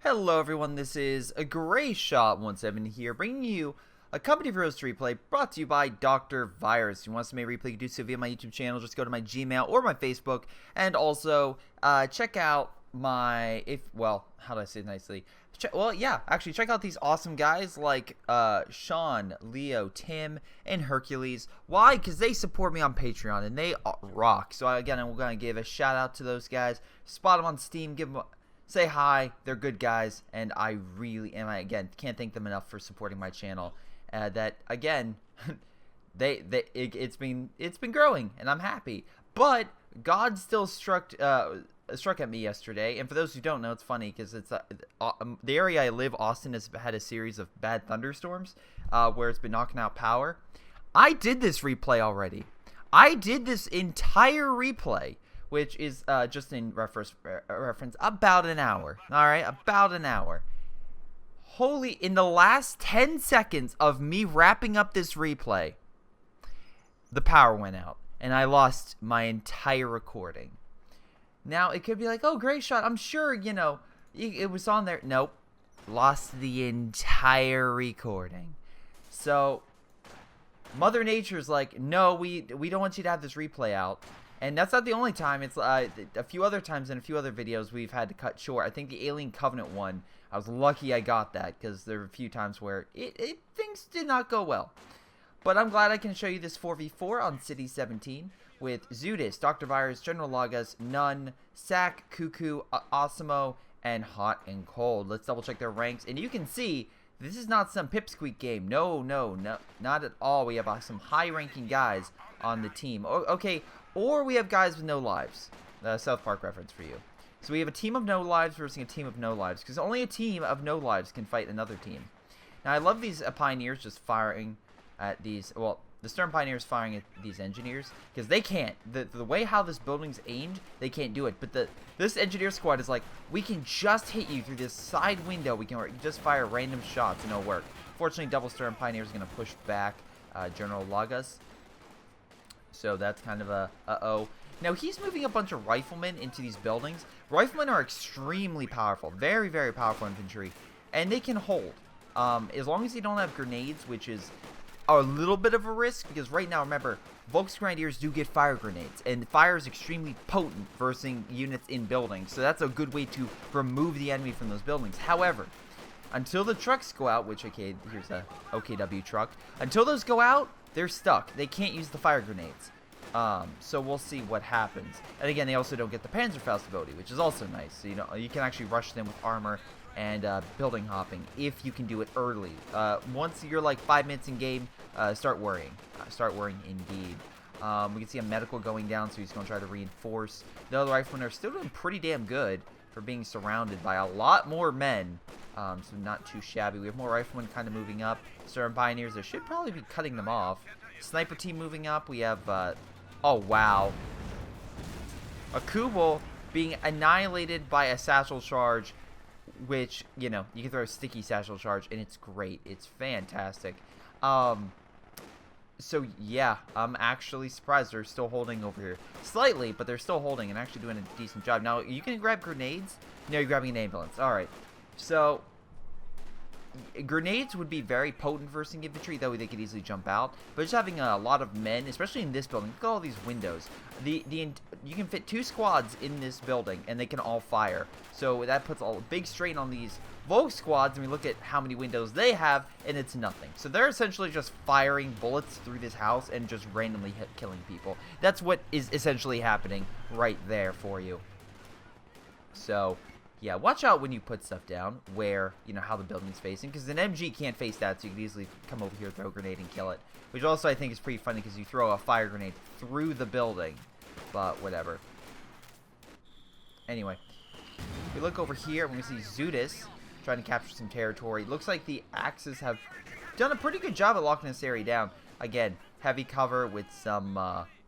Hello everyone, this is a Greyshot17 here, bringing you a Company of Heroes 3 replay brought to you by Dr. Virus. If you want to see me replay, you can do so via my YouTube channel. Just go to my Gmail or my Facebook, and also check out my, how do I say it nicely? Actually check out these awesome guys like Sean, Leo, Tim, and Hercules. Why? Because they support me on Patreon, and they rock. So again, I'm going to give a shout out to those guys. Spot them on Steam, give them say hi. They're good guys, and I again can't thank them enough for supporting my channel. That again, it's been growing, and I'm happy. But God still struck at me yesterday, and for those who don't know, it's funny because it's the area I live, Austin, has had a series of bad thunderstorms where it's been knocking out power. I did this replay already. I did this entire replay, which is just in reference about an hour. Alright, about an hour. Holy, in the last 10 seconds of me wrapping up this replay, the power went out, and I lost my entire recording. Now, it could be like, oh, Greyshot, I'm sure, it was on there. Nope. Lost the entire recording. So, Mother Nature's like, no, we don't want you to have this replay out. And that's not the only time. It's a few other times in a few other videos we've had to cut short. I think the Alien Covenant one, I was lucky I got that, because there were a few times where things did not go well. But I'm glad I can show you this 4v4 on City 17 with Zudis, Dr. Virus, General Lagas, Nun, Sack, Cuckoo, Osimo, and Hot and Cold. Let's double check their ranks, and you can see this is not some pipsqueak game. No, not at all. We have some high-ranking guys on the team. Okay, or we have guys with no lives. South Park reference for you. So we have a team of no lives versus a team of no lives, because only a team of no lives can fight another team. Now, I love these pioneers just firing at these, well, the Stern Pioneers firing at these engineers, because they can't. The way how this building's aimed, they can't do it. But this engineer squad is like, we can just hit you through this side window. We can just fire random shots and it'll work. Fortunately, double Stern Pioneer is going to push back General Lagas. So that's kind of a uh-oh. Now, he's moving a bunch of riflemen into these buildings. Riflemen are extremely powerful. Very, very powerful infantry. And they can hold. As long as they don't have grenades, which is a little bit of a risk. Because right now, remember, Volks Grenadiers do get fire grenades. And fire is extremely potent versus units in buildings. So that's a good way to remove the enemy from those buildings. However, until the trucks go out, which, okay, here's a OKW truck. Until those go out, they're stuck. They can't use the fire grenades. So we'll see what happens. And again, they also don't get the Panzerfaust ability, which is also nice. So, you can actually rush them with armor and building hopping if you can do it early. Once you're like 5 minutes in game, start worrying. Start worrying indeed. We can see a medical going down, so he's going to try to reinforce. The other riflemen are still doing pretty damn good for being surrounded by a lot more men. So not too shabby. We have more riflemen kind of moving up. Stern Pioneers, they should probably be cutting them off. Sniper team moving up. We have, oh wow. A Kubel being annihilated by a satchel charge, which, you can throw a sticky satchel charge, and it's great. It's fantastic. So, yeah, I'm actually surprised they're still holding over here. Slightly, but they're still holding and actually doing a decent job. Now, you can grab grenades. No, you're grabbing an ambulance. Alright. So, grenades would be very potent versus infantry, that way they could easily jump out. But just having a lot of men, especially in this building, look at all these windows. You can fit 2 squads in this building, and they can all fire. So that puts a big strain on these Volk squads, and we look at how many windows they have, and it's nothing. So they're essentially just firing bullets through this house and just randomly killing people. That's what is essentially happening right there for you. So, yeah, watch out when you put stuff down where, how the building's facing, because an MG can't face that, so you can easily come over here, throw a grenade, and kill it. Which also I think is pretty funny, because you throw a fire grenade through the building, but whatever. Anyway, we look over here, and we see Zudis trying to capture some territory. Looks like the Axis have done a pretty good job at locking this area down. Again, heavy cover with some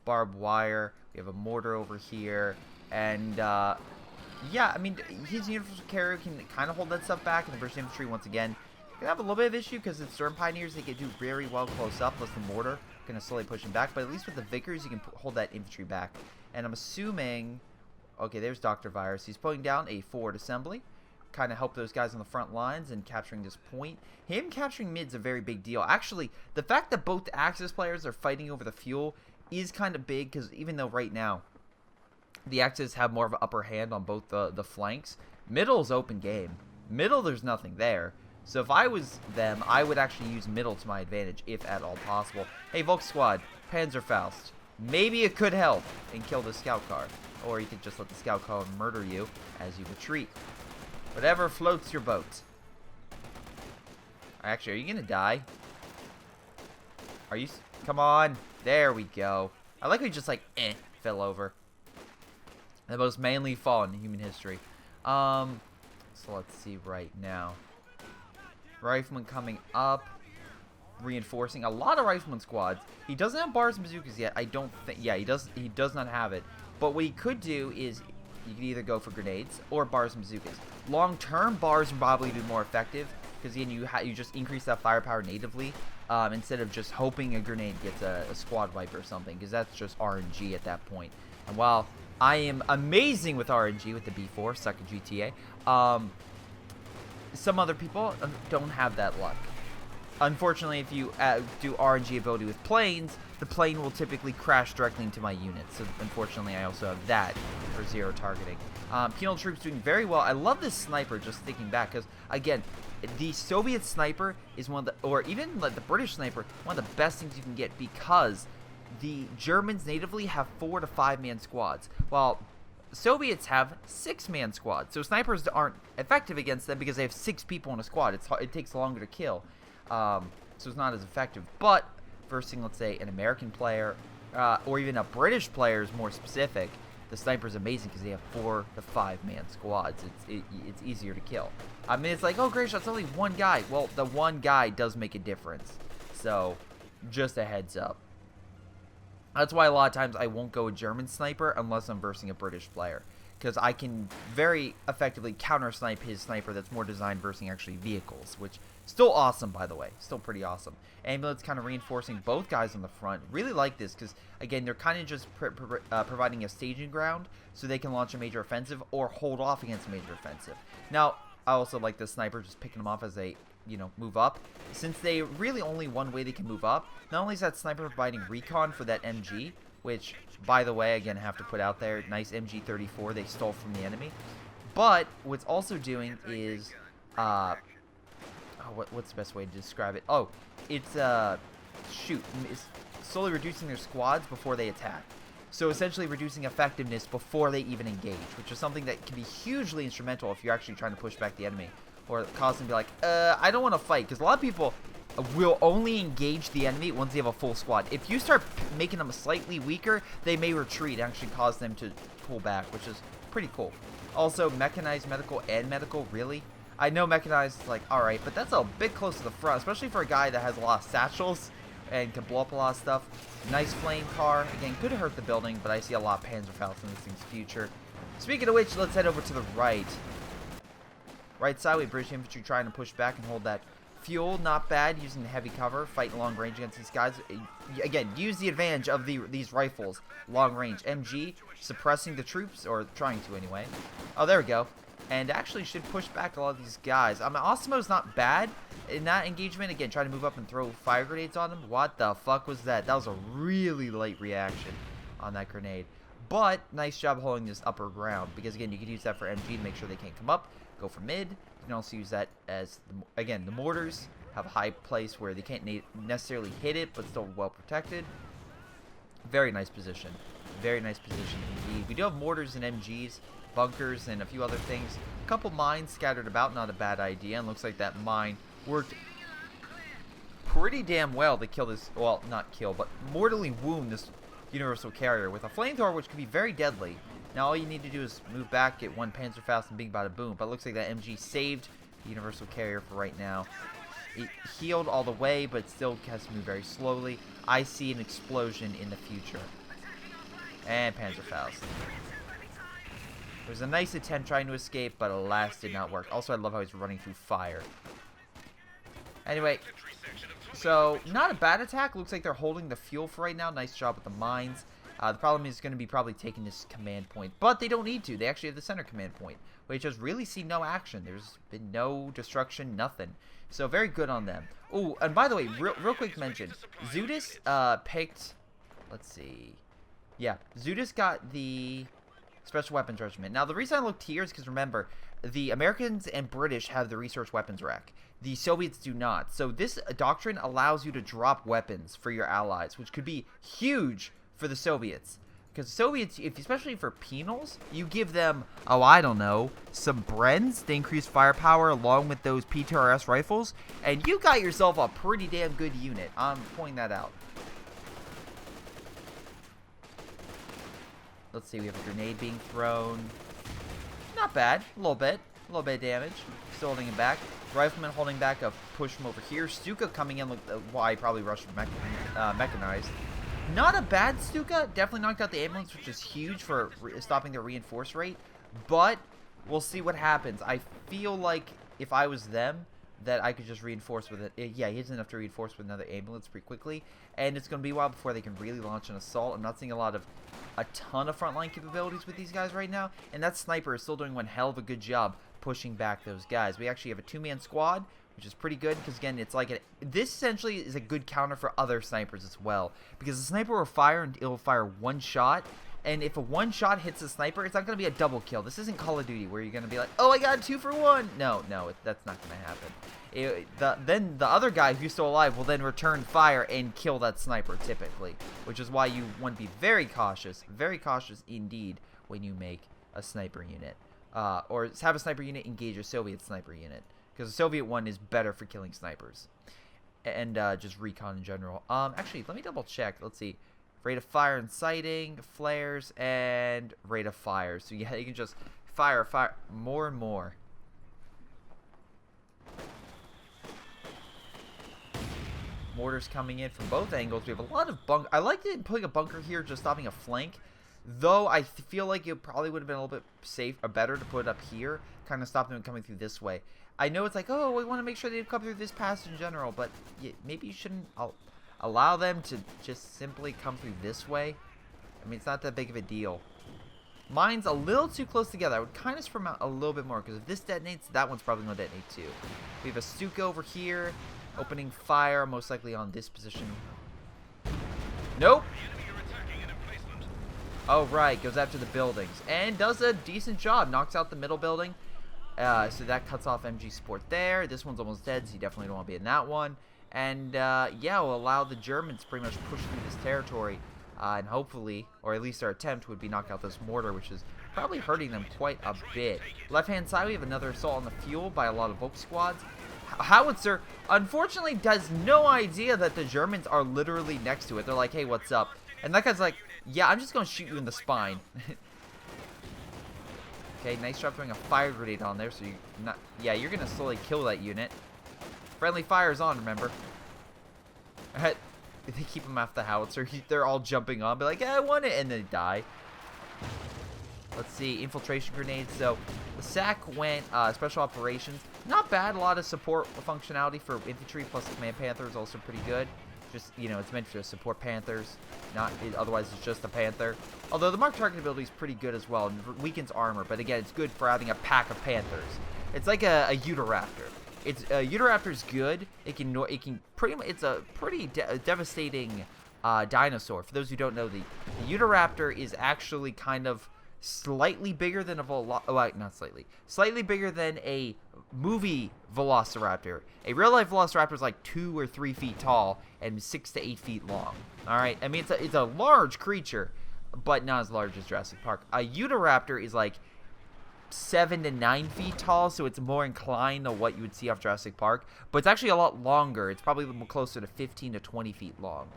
barbed wire. We have a mortar over here, and yeah, I mean, his universal carrier can kind of hold that stuff back, and the British infantry, once again, gonna have a little bit of issue, because the Stern Pioneers, they can do very well close up, plus the mortar gonna slowly push him back, but at least with the Vickers, you can hold that infantry back. And I'm assuming, okay, there's Dr. Virus, he's pulling down a forward assembly, kind of help those guys on the front lines and capturing this point. Him capturing mid's a very big deal. Actually, the fact that both Axis players are fighting over the fuel is kind of big, because even though right now the Axis have more of an upper hand on both the flanks, middle is open game. Middle, there's nothing there. So if I was them, I would actually use middle to my advantage, if at all possible. Hey, Volk Squad, Panzerfaust. Maybe it could help and kill the scout car. Or you could just let the scout car murder you as you retreat. Whatever floats your boat. Actually, are you going to die? Are you? Come on. There we go. I like how he just like, fell over. The most manly fall in human history. So let's see right now. Rifleman coming up. Reinforcing. A lot of rifleman squads. He doesn't have bars and bazookas yet. I don't think. Yeah, he does not have it. But what he could do is you could either go for grenades or bars and bazookas. Long term, bars would probably be more effective, because again, you just increase that firepower natively, instead of just hoping a grenade gets a squad wipe or something, because that's just RNG at that point. And while I am amazing with RNG with the B4, suck at GTA, some other people don't have that luck. Unfortunately, if you do RNG ability with planes, the plane will typically crash directly into my unit. So unfortunately, I also have that for zero targeting. Penal troops doing very well. I love this sniper, just thinking back, because again, the Soviet sniper is one of the, or even like the British sniper, one of the best things you can get, because the Germans natively have 4 to 5 man squads, while Soviets have 6-man squads. So snipers aren't effective against them because they have 6 people in a squad. It takes longer to kill. So it's not as effective. But versus, let's say, an American player or even a British player is more specific. The sniper is amazing because they have 4 to 5 man squads. It's easier to kill. I mean, it's like, oh, Greyshot's only one guy. Well, the one guy does make a difference. So just a heads up. That's why a lot of times I won't go a German sniper unless I'm versing a British player, because I can very effectively counter-snipe his sniper that's more designed versing actually vehicles, which still awesome, by the way. Still pretty awesome. Ambulance kind of reinforcing both guys on the front. Really like this because, again, they're kind of just providing a staging ground so they can launch a major offensive or hold off against a major offensive. Now, I also like the sniper just picking them off as they, move up. Since they really only one way they can move up, not only is that sniper providing recon for that MG, which, by the way, again, I have to put out there, nice MG34 they stole from the enemy. But what's also doing is, what's the best way to describe it? Oh, it's, it's slowly reducing their squads before they attack. So essentially reducing effectiveness before they even engage, which is something that can be hugely instrumental if you're actually trying to push back the enemy. Or cause them to be like, I don't want to fight. Because a lot of people will only engage the enemy once they have a full squad. If you start making them slightly weaker, they may retreat and actually cause them to pull back, which is pretty cool. Also, mechanized medical and medical, really? I know mechanized is like, alright, but that's a bit close to the front, especially for a guy that has a lot of satchels and can blow up a lot of stuff. Nice flame car. Again, could hurt the building, but I see a lot of Panzerfaust in this thing's future. Speaking of which, let's head over to the right. Right side, we have British infantry trying to push back and hold that fuel. Not bad, using the heavy cover, fighting long range against these guys. Again, use the advantage of these rifles. Long range. MG, suppressing the troops, or trying to anyway. Oh, there we go. And actually should push back a lot of these guys. I mean, Osmo's not bad in that engagement. Again, trying to move up and throw fire grenades on them. What the fuck was that? That was a really late reaction on that grenade. But, nice job holding this upper ground. Because, again, you can use that for MG to make sure they can't come up. Go for mid. You can also use that as, again, the mortars have a high place where they can't necessarily hit it, but still well protected. Very nice position. Very nice position indeed. We do have mortars and MGs, bunkers, and a few other things. A couple mines scattered about, not a bad idea. And looks like that mine worked pretty damn well to kill this, well, not kill, but mortally wound this universal carrier with a flamethrower, which could be very deadly. Now all you need to do is move back, get one Panzerfaust, and bing bada boom. But it looks like that MG saved the universal carrier for right now. It healed all the way, but still has to move very slowly. I see an explosion in the future. And Panzerfaust. There was a nice attempt trying to escape, but alas, did not work. Also, I love how he's running through fire. Anyway, so not a bad attack. Looks like they're holding the fuel for right now. Nice job with the mines. The problem is going to be probably taking this command point, but they don't need to. They actually have the center command point, we just really see no action. There's been no destruction, nothing. So very good on them. Oh, and by the way, real quick mention, Zudis picked, let's see, yeah, Zudis got the special weapons regiment. Now the reason I looked here is because remember, the Americans and British have the research weapons rack. The Soviets do not. So this doctrine allows you to drop weapons for your allies, which could be huge for the Soviets. Because Soviets, especially for penals, you give them, oh, I don't know, some Brens to increase firepower along with those PTRS rifles, and you got yourself a pretty damn good unit. I'm pointing that out. Let's see, we have a grenade being thrown. Not bad. A little bit of damage. Still holding him back. Rifleman holding back a push from over here. Stuka coming in. Look, why probably rushed mechanized. Not a bad Stuka. Definitely knocked out the ambulance, which is huge for stopping their reinforce rate. But we'll see what happens. I feel like if I was them, that I could just reinforce with it. Yeah, he has enough to reinforce with another ambulance pretty quickly. And it's going to be a while before they can really launch an assault. I'm not seeing a ton of frontline capabilities with these guys right now. And that sniper is still doing one hell of a good job pushing back those guys. We actually have a 2-man squad, which is pretty good because, again, it's like this essentially is a good counter for other snipers as well. Because the sniper will fire and it will fire one shot. And if a one shot hits the sniper, it's not going to be a double kill. This isn't Call of Duty where you're going to be like, oh, I got 2 for 1. No, that's not going to happen. Then the other guy who's still alive will then return fire and kill that sniper typically. Which is why you want to be very cautious indeed when you make a sniper unit. Or have a sniper unit engage a Soviet sniper unit. Because the Soviet one is better for killing snipers. And just recon in general. Actually, let me double check. Let's see. Rate of fire and sighting, flares, and rate of fire. So yeah, you can just fire more and more. Mortars coming in from both angles. We have a lot of bunker. I like putting a bunker here, just stopping a flank. Though I feel like it probably would have been a little bit safe or better to put it up here, kind of stop them coming through this way. I know it's like, oh, we want to make sure they come through this passage in general, but maybe you shouldn't allow them to just simply come through this way. I mean, it's not that big of a deal. Mine's a little too close together. I would kind of spread out a little bit more, because if this detonates, that one's probably going to detonate too. We have a Stuka over here, opening fire, most likely on this position. Nope. Oh, right. Goes after the buildings. And does a decent job. Knocks out the middle building. So that cuts off MG support there. This one's almost dead, so you definitely don't want to be in that one. And, yeah, will allow the Germans to pretty much push through this territory. And hopefully, or at least their attempt would be knock out this mortar, which is probably hurting them quite a bit. Left-hand side, we have another assault on the fuel by a lot of Volk squads. Howitzer, unfortunately, has no idea that the Germans are literally next to it. They're like, hey, what's up? And that guy's like, yeah, I'm just going to shoot you in the spine. Okay, nice job throwing a fire grenade on there, so you're not... Yeah, you're going to slowly kill that unit. Friendly fire is on, remember. They keep them off the howitzer. They're all jumping on, be like, yeah, I want it, and they die. Let's see, infiltration grenades. So, the SAC went special operations. Not bad, a lot of support functionality for infantry, plus the command panther is also pretty good. Just, you know, it's meant to support panthers. Otherwise, it's just a panther. Although the mark target ability is pretty good as well, and weakens armor. But again, it's good for having a pack of panthers. It's like a Uteraptor. Uteraptor is good. It can pretty much. It's a pretty devastating dinosaur. For those who don't know, the Uteraptor is actually kind of slightly bigger than slightly bigger than a movie Velociraptor. A real life Velociraptor is like 2 or 3 feet tall and 6 to 8 feet long. All right, I mean it's a large creature, but not as large as Jurassic Park. A Uteraptor is like 7 to 9 feet tall, so it's more inclined to what you would see off Jurassic Park, but it's actually a lot longer. It's probably more closer to 15 to 20 feet long.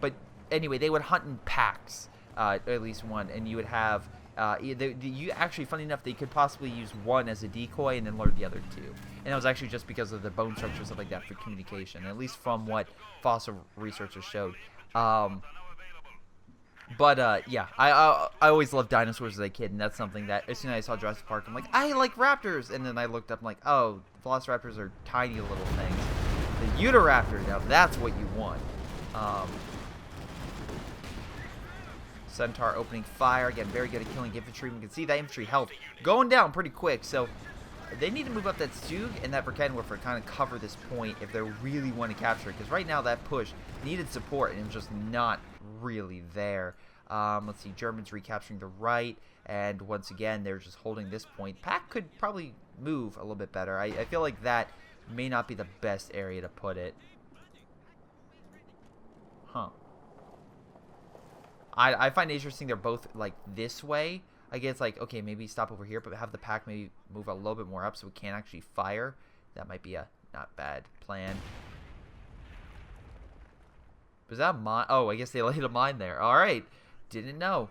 But anyway, they would hunt in packs, at least one, and you would have you actually, funny enough, they could possibly use one as a decoy and then lure the other 2, and that was actually just because of the bone structure and stuff like that for communication, at least from what fossil researchers showed. But yeah, I always loved dinosaurs as a kid, and that's something that as soon as I saw Jurassic Park, I'm like, I like raptors, and then I looked up, I'm like, oh, velociraptors are tiny little things. The Uteraptor, now that's what you want. Centaur opening fire. Again, very good at killing infantry. We can see that infantry health going down pretty quick. So they need to move up that Stug and that Verkenwerfer kind of cover this point if they really want to capture it. Because right now that push needed support and it was just not really there. Let's see, Germans recapturing the right. And once again, they're just holding this point. Pack could probably move a little bit better. I feel like that may not be the best area to put it. Huh. I find it interesting they're both like this way. I guess like, okay, maybe stop over here, but have the pack maybe move a little bit more up so we can't actually fire. That might be a not bad plan. Was that a mine? Oh, I guess they laid a mine there. All right. Didn't know.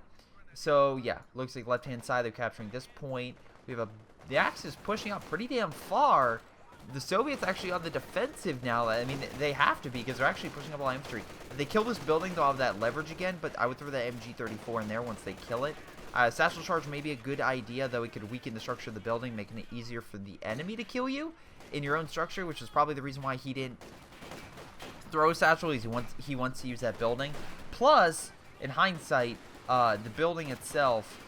So, yeah, looks like left-hand side, they're capturing this point. We have the Axis pushing out pretty damn far. The Soviets actually on the defensive now. I mean, they have to be because they're actually pushing up a lot of infantry. If they kill this building, they'll have that leverage again, but I would throw the MG-34 in there once they kill it. Satchel charge may be a good idea, though it could weaken the structure of the building, making it easier for the enemy to kill you in your own structure, which is probably the reason why he didn't throw Satchel. He wants to use that building. Plus, in hindsight, the building itself,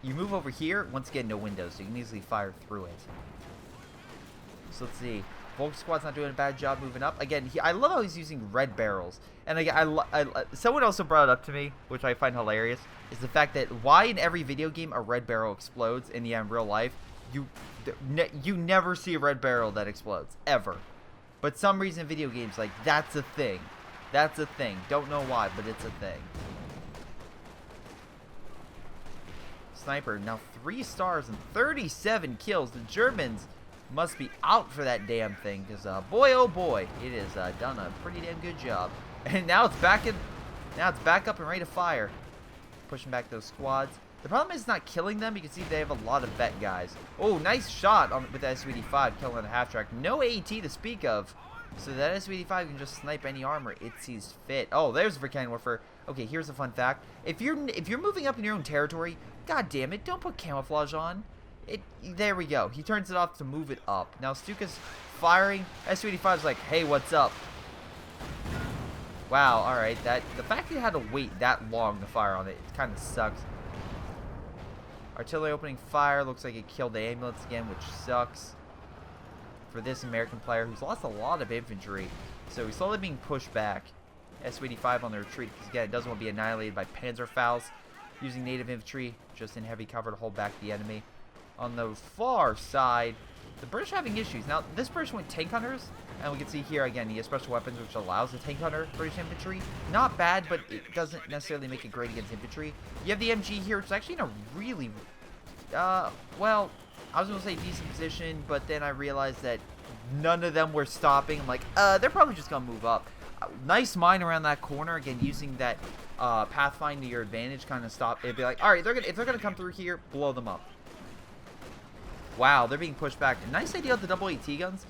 you move over here, once again, no windows, so you can easily fire through it. So let's see. Volk Squad's not doing a bad job moving up. Again, I love how he's using red barrels. And again, someone also brought it up to me, which I find hilarious, is the fact that why in every video game a red barrel explodes, and yeah, in real life, you never see a red barrel that explodes, ever. But some reason in video games, like, that's a thing. That's a thing. Don't know why, but it's a thing. Sniper, now 3 stars and 37 kills. The Germans must be out for that damn thing, because boy oh boy, it has done a pretty damn good job. And now it's back up and ready to fire, pushing back those squads. The problem is it's not killing them. You can see they have a lot of vet guys. Oh, nice shot with the SU-85 killing the half track. No AT to speak of, so that SU-85 can just snipe any armor it sees fit. Oh, there's Verkenwerfer. Okay, here's a fun fact: if you're moving up in your own territory, god damn it, don't put camouflage on. There we go. He turns it off to move it up. Now Stuka's firing. SU-85's like, hey, what's up? Wow, alright. The fact that he had to wait that long to fire on it kind of sucks. Artillery opening fire. Looks like it killed the ambulance again, which sucks for this American player who's lost a lot of infantry. So he's slowly being pushed back. SU-85 on the retreat because, again, it doesn't want to be annihilated by Panzerfaust. Using native infantry just in heavy cover to hold back the enemy. On the far side, the British are having issues. Now, this British went tank hunters, and we can see here again, he has special weapons, which allows the tank hunter British infantry. Not bad, but it doesn't necessarily make it great against infantry. You have the MG here, which is actually in a really, well, I was going to say decent position, but then I realized that none of them were stopping. I'm like, they're probably just going to move up. Nice mine around that corner, again, using that pathfind to your advantage, kind of stop. It'd be like, all right, if they're going to come through here, blow them up. Wow, they're being pushed back. Nice idea with the double AT guns.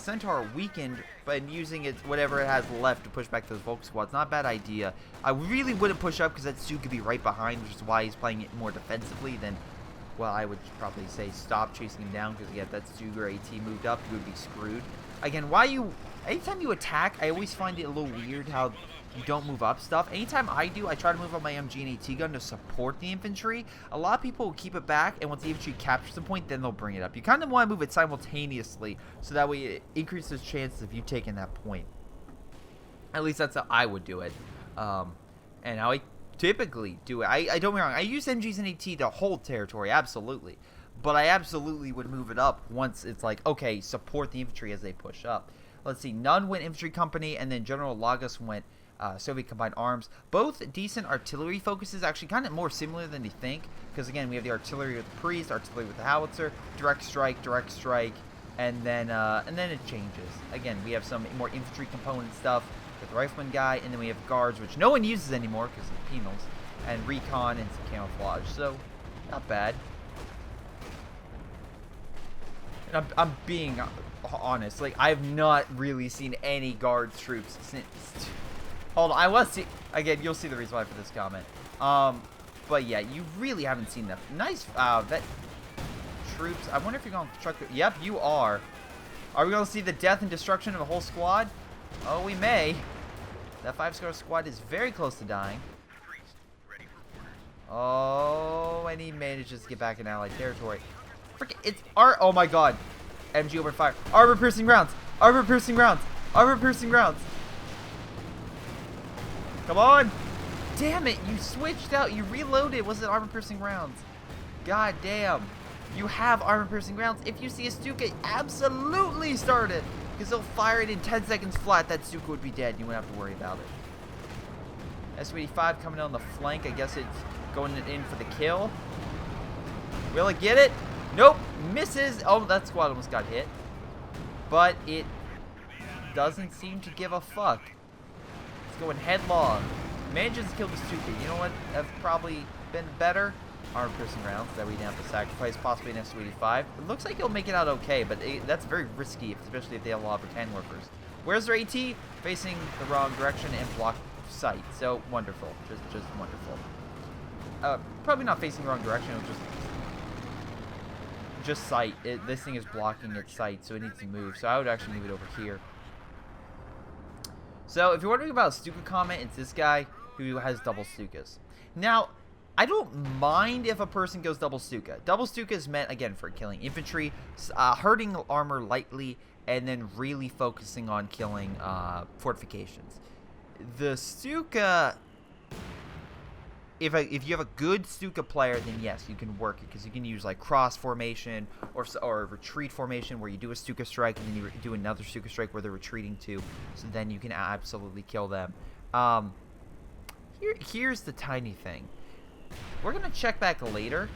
Centaur weakened, but using it, whatever it has left to push back those Volk squads. Not a bad idea. I really wouldn't push up because that Stu could be right behind, which is why he's playing it more defensively than, well, I would probably say stop chasing him down because, yeah, if that Stu or AT moved up, you would be screwed. Again, anytime you attack, I always find it a little weird how you don't move up stuff. Anytime I do, I try to move up my MG and AT gun to support the infantry. A lot of people will keep it back, and once the infantry captures the point, then they'll bring it up. You kind of want to move it simultaneously, so that way it increases chances of you taking that point. At least that's how I would do it. And how I typically do it. I don't get me wrong, I use MGs and AT to hold territory, absolutely. But I absolutely would move it up once it's like, okay, support the infantry as they push up. Let's see, Nunn went infantry company, and then General Lagos went Soviet combined arms. Both decent artillery focuses, actually kind of more similar than you think, because again, we have the artillery with the priest, artillery with the howitzer, direct strike, and then it changes. Again, we have some more infantry component stuff with the rifleman guy, and then we have guards, which no one uses anymore because of the penals, and recon and some camouflage. So, not bad. And I'm being honest, like, I've not really seen any guards troops since. Hold on, I was see again. You'll see the reason why for this comment. But yeah, you really haven't seen them. Nice vet troops. I wonder if you're going to truck. Yep, you are. Are we going to see the death and destruction of a whole squad? Oh, we may. That 5-star squad is very close to dying. Oh, and he manages to get back in allied territory. Freaking, it's art. Oh my god. MG open fire. Armor piercing rounds. Armor piercing rounds. Armor piercing rounds. Come on. Damn it. You switched out. You reloaded. Was it armor piercing rounds? God damn. You have armor piercing rounds. If you see a Stuka, absolutely start it. Because they'll fire it in 10 seconds flat. That Stuka would be dead. You wouldn't have to worry about it. SU-85 coming on the flank. I guess it's going in for the kill. Will it get it? Nope. Misses. Oh, that squad almost got hit. But it doesn't seem to give a fuck. It's going headlong. Manages to kill the Stuka. You know what? That's probably been better. Armor piercing rounds that we have to sacrifice, possibly an SU-85. It looks like he'll make it out okay, but that's very risky, especially if they have a lot of Britannia workers. Where's their AT? Facing the wrong direction and block sight. So wonderful, just wonderful. Probably not facing the wrong direction. It was just sight. This thing is blocking its sight, so it needs to move. So I would actually move it over here. So if you're wondering about a Stuka comment, it's this guy who has double Stukas. Now, I don't mind if a person goes double Stuka. Double Stuka is meant, again, for killing infantry, hurting armor lightly, and then really focusing on killing fortifications. The Stuka, if you have a good Stuka player, then yes, you can work it, because you can use like cross formation or retreat formation where you do a Stuka strike and then you do another Stuka strike where they're retreating to, so then you can absolutely kill them. Here's the tiny thing. We're gonna check back later,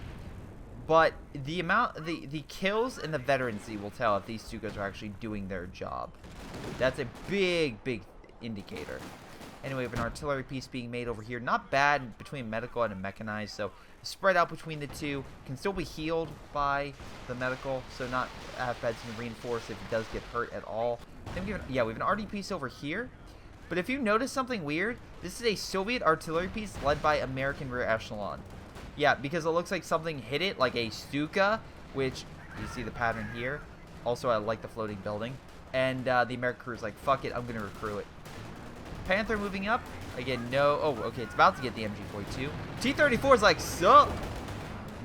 but the kills and the veterancy will tell if these Stukas are actually doing their job. That's a big indicator. Anyway, we have an artillery piece being made over here. Not bad between medical and a mechanized, so spread out between the two. Can still be healed by the medical, so not have bad to reinforce if it does get hurt at all. Then we have an RD piece over here. But if you notice something weird, this is a Soviet artillery piece led by American rear echelon. Yeah, because it looks like something hit it, like a Stuka, which you see the pattern here. Also, I like the floating building. And the American crew is like, fuck it, I'm going to recruit it. Panther moving up. Again, no. Oh, okay, it's about to get the MG-42. T-34 is like, sup?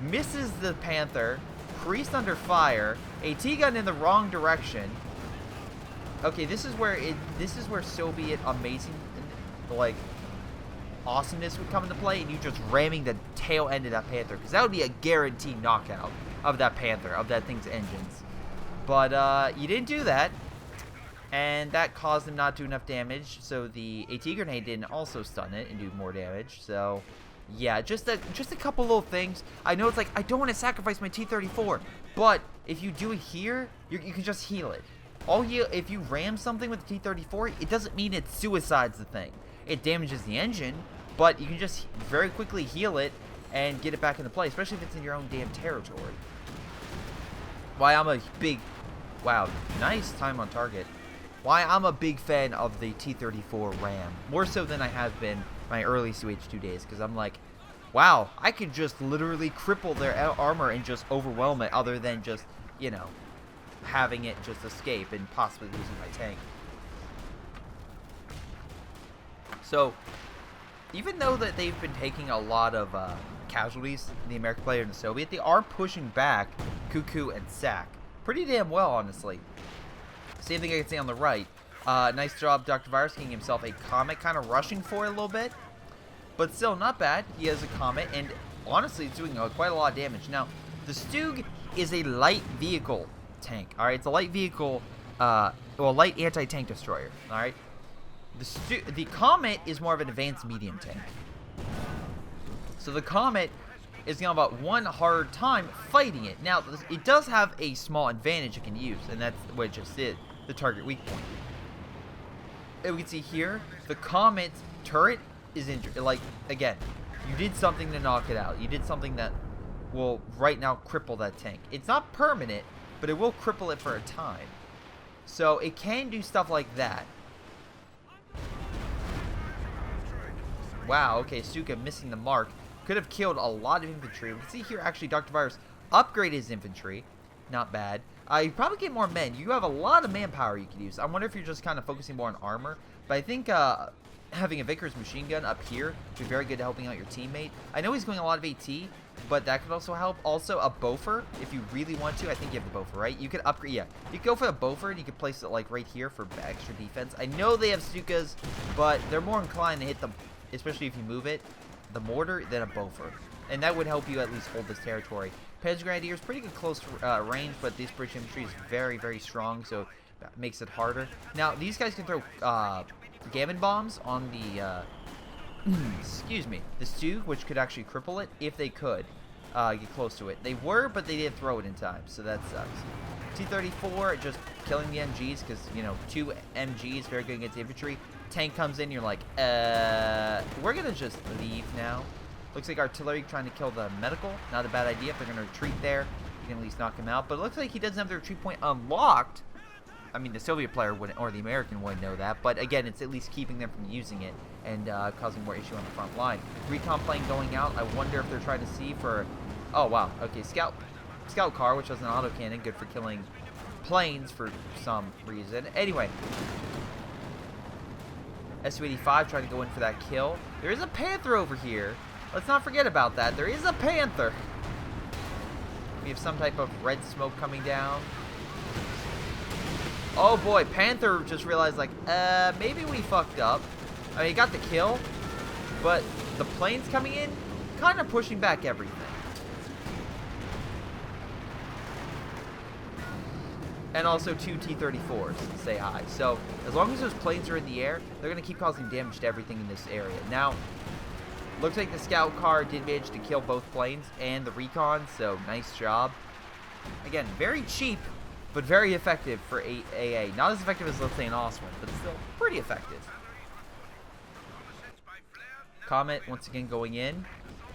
Misses the Panther. Priest under fire. AT gun in the wrong direction. Okay, this is where Soviet amazing, like, awesomeness would come into play, and you just ramming the tail end of that Panther, because that would be a guaranteed knockout of that Panther, of that thing's engines. But you didn't do that, and that caused them not to do enough damage, so the AT grenade didn't also stun it and do more damage. So yeah, just a couple little things. I know it's like, I don't want to sacrifice my T-34, but if you do it here, you can just heal it. If you ram something with the T-34, it doesn't mean it suicides the thing. It damages the engine, but you can just very quickly heal it and get it back into play, especially if it's in your own damn territory. Why I'm a big... Wow, nice time on target. Why I'm a big fan of the T-34 ram. More so than I have been my early Su-H2 days, because I'm like, wow, I could just literally cripple their armor and just overwhelm it, other than just, you know, having it just escape and possibly losing my tank. So, even though that they've been taking a lot of casualties, the American player and the Soviet, they are pushing back Cuckoo and Sack pretty damn well, honestly. Same thing I can say on the right. Nice job, Dr. Virus getting himself a Comet, kind of rushing for it a little bit, but still not bad. He has a Comet, and honestly, it's doing quite a lot of damage. Now, the Stug is a light vehicle tank. All right, it's a light vehicle, light anti-tank destroyer. All right, the Comet is more of an advanced medium tank. So the Comet is going to have about one hard time fighting it. Now, it does have a small advantage it can use, and that's what it just did, the target weak point. And we can see here, the Comet's turret is injured. Like, again, you did something to knock it out. You did something that will right now cripple that tank. It's not permanent, but it will cripple it for a time. So it can do stuff like that. Wow, okay, Stuka missing the mark. Could have killed a lot of infantry. We can see here, actually, Dr. Virus upgraded his infantry. Not bad. You probably get more men. You have a lot of manpower you could use. I wonder if you're just kind of focusing more on armor. But I think having a Vickers machine gun up here would be very good at helping out your teammate. I know he's going a lot of AT, but that could also help. Also, a Beaufort, if you really want to. I think you have the Beaufort, right? You could upgrade, yeah. You could go for a Beaufort. You could place it, like, right here for extra defense. I know they have Stukas, but they're more inclined to hit them, especially if you move it, the mortar, than a Beaufort. And that would help you at least hold this territory. Panzer Grenadier is pretty good close range, but this British infantry is very, very strong, so that makes it harder. Now, these guys can throw gammon bombs on the, excuse me, the Stug, which could actually cripple it if they could get close to it. They were, but they didn't throw it in time, so that sucks. T-34 just killing the MGs because, you know, 2 MGs, very good against infantry. Tank comes in, you're like, we're going to just leave now. Looks like artillery trying to kill the medical. Not a bad idea. If they're going to retreat there, you can at least knock him out. But it looks like he doesn't have the retreat point unlocked. I mean, the Soviet player wouldn't, or the American wouldn't know that. But again, it's at least keeping them from using it and causing more issue on the front line. Recon plane going out. I wonder if they're trying to see for... Oh, wow. Okay, scout car, which has an autocannon. Good for killing planes for some reason. Anyway. Su-85 trying to go in for that kill. There is a Panther over here. Let's not forget about that. There is a Panther. We have some type of red smoke coming down. Oh boy, Panther just realized, like, maybe we fucked up. I mean, he got the kill, but the planes coming in, kind of pushing back everything. And also 2 T-34s say hi. So, as long as those planes are in the air, they're going to keep causing damage to everything in this area. Now, looks like the scout car did manage to kill both planes and the recon, so nice job. Again, very cheap, but very effective for AA. Not as effective as, let's say, an Oswin, but still pretty effective. Comet, once again, going in.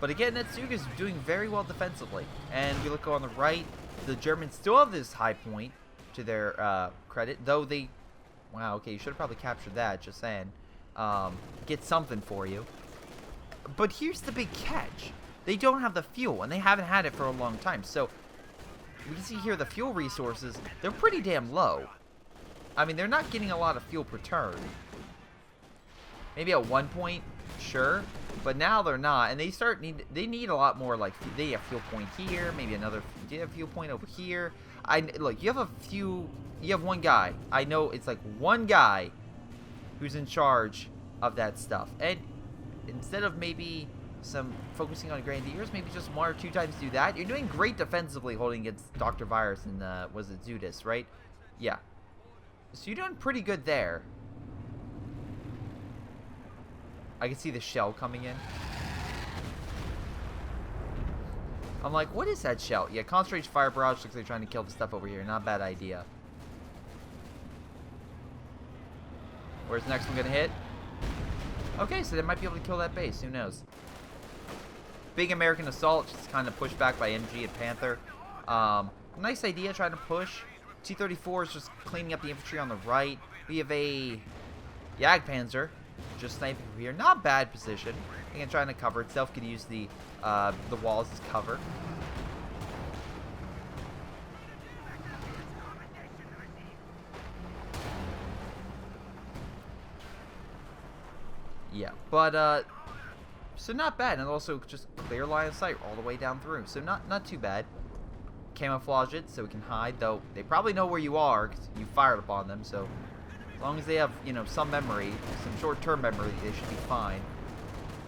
But again, Netsuga is doing very well defensively. And we look on the right, the Germans still have this high point to their credit, though they... Wow, okay, you should have probably captured that, just saying. Get something for you. But here's the big catch. They don't have the fuel, and they haven't had it for a long time. So, we can see here the fuel resources, they're pretty damn low. I mean, they're not getting a lot of fuel per turn. Maybe at one point, sure. But now they're not, and they need a lot more, like, they have fuel point here, maybe another, do you have fuel point over here? Look, you have one guy. I know it's like one guy who's in charge of that stuff. And instead of maybe focusing on Grenadiers, maybe just 1 or 2 times do that. You're doing great defensively holding against Dr. Virus and, was it Zudis, right? Yeah. So you're doing pretty good there. I can see the shell coming in. I'm like, what is that shell? Yeah, concentration fire barrage looks like they're trying to kill the stuff over here. Not a bad idea. Where's the next one gonna hit? Okay, so they might be able to kill that base. Who knows? Big American assault, just kind of pushed back by MG and Panther. Nice idea, trying to push. T-34 is just cleaning up the infantry on the right. We have a Jagdpanzer just sniping from here. Not bad position. Again, trying to cover itself. Could use the walls as cover. Yeah, but so not bad, and also just clear line of sight all the way down through. So not too bad. Camouflage it so we can hide, though they probably know where you are because you fired upon them. So as long as they have, you know, some memory, some short-term memory, they should be fine.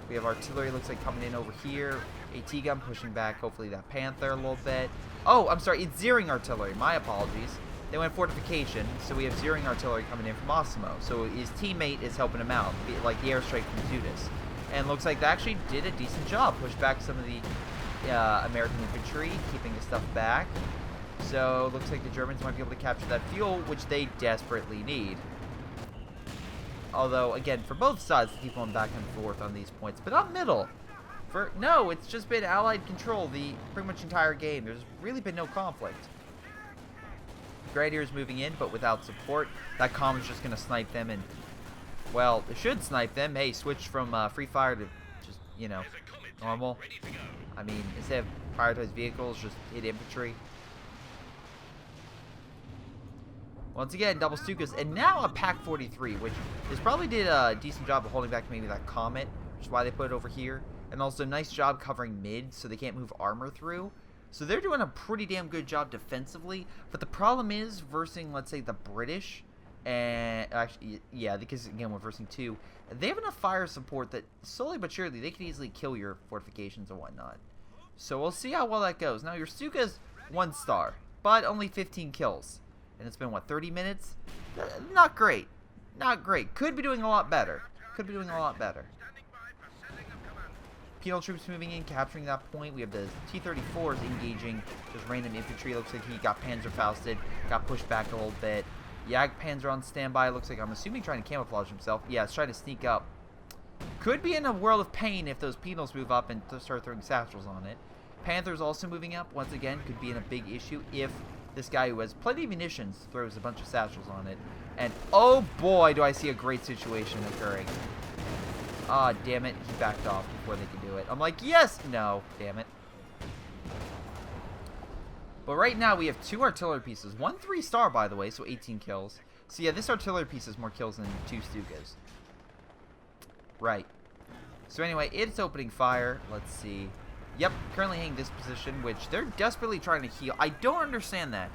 We have artillery, looks like, coming in over here. AT gun pushing back, hopefully that Panther a little bit. Oh, I'm sorry, it's zeroing artillery. My apologies. They went fortification, so we have zeroing artillery coming in from Osimo. So his teammate is helping him out, like the airstrike from Zudis. And looks like they actually did a decent job. Pushed back some of the American infantry, keeping the stuff back. So looks like the Germans might be able to capture that fuel, which they desperately need. Although, again, for both sides, keep going back and forth on these points. But not middle. No, it's just been Allied control the pretty much entire game. There's really been no conflict. Grenadiers moving in, but without support. That comm is just going to snipe them, and, well, it should snipe them. Hey, switch from free fire to just, you know, normal. I mean, instead of prioritized vehicles, just hit infantry. Once again, double Stukas, and now a Pack 43, which is probably did a decent job of holding back maybe that Comet, which is why they put it over here. And also, nice job covering mid, so they can't move armor through. So they're doing a pretty damn good job defensively. But the problem is, versing, let's say, the British, and actually, yeah, because again, we're versing 2. They have enough fire support that slowly but surely they can easily kill your fortifications and whatnot. So we'll see how well that goes. Now, your Stuka's 1 star, but only 15 kills. And it's been, what, 30 minutes? Not great. Not great. Could be doing a lot better. Could be doing a lot better. Penal troops moving in, capturing that point. We have the T-34s engaging just random infantry. Looks like he got Panzerfausted, got pushed back a little bit. Jagdpanzer on standby. Looks like, I'm assuming, trying to camouflage himself. Yeah, it's trying to sneak up. Could be in a world of pain if those penals move up and start throwing satchels on it. Panther's also moving up. Once again, could be in a big issue if this guy who has plenty of munitions throws a bunch of satchels on it. And oh boy, do I see a great situation occurring. Ah, damn it. He backed off before they could do it. I'm like, yes! No, damn it. But right now we have 2 artillery pieces. 1 3-star, by the way, so 18 kills. So yeah, this artillery piece has more kills than 2 Stukas. Right. So anyway, it's opening fire. Let's see. Yep, currently hitting this position, which they're desperately trying to heal. I don't understand that.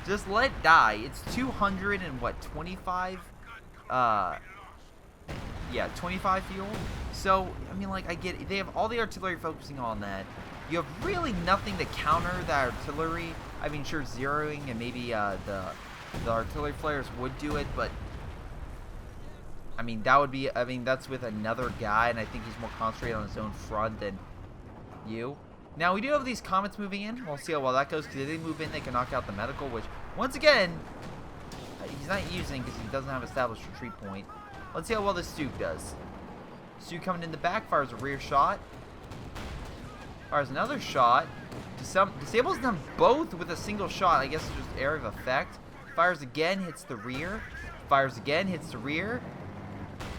Just let die. It's 200 and what, 25? Yeah, 25 fuel. So, I mean, like, I get it. They have all the artillery focusing on that. You have really nothing to counter that artillery. I mean, sure, zeroing and maybe the artillery flares would do it, but I mean, that would be, I mean, that's with another guy, and I think he's more concentrated on his own front than you. Now, we do have these comets moving in. We'll see how well that goes, because if they move in, they can knock out the medical, which, once again, he's not using because he doesn't have established retreat point. Let's see how well this Stuke does. Stuke coming in the back, fires a rear shot. Fires another shot. Disables them both with a single shot. I guess it's just area of effect. Fires again, hits the rear. Fires again, hits the rear.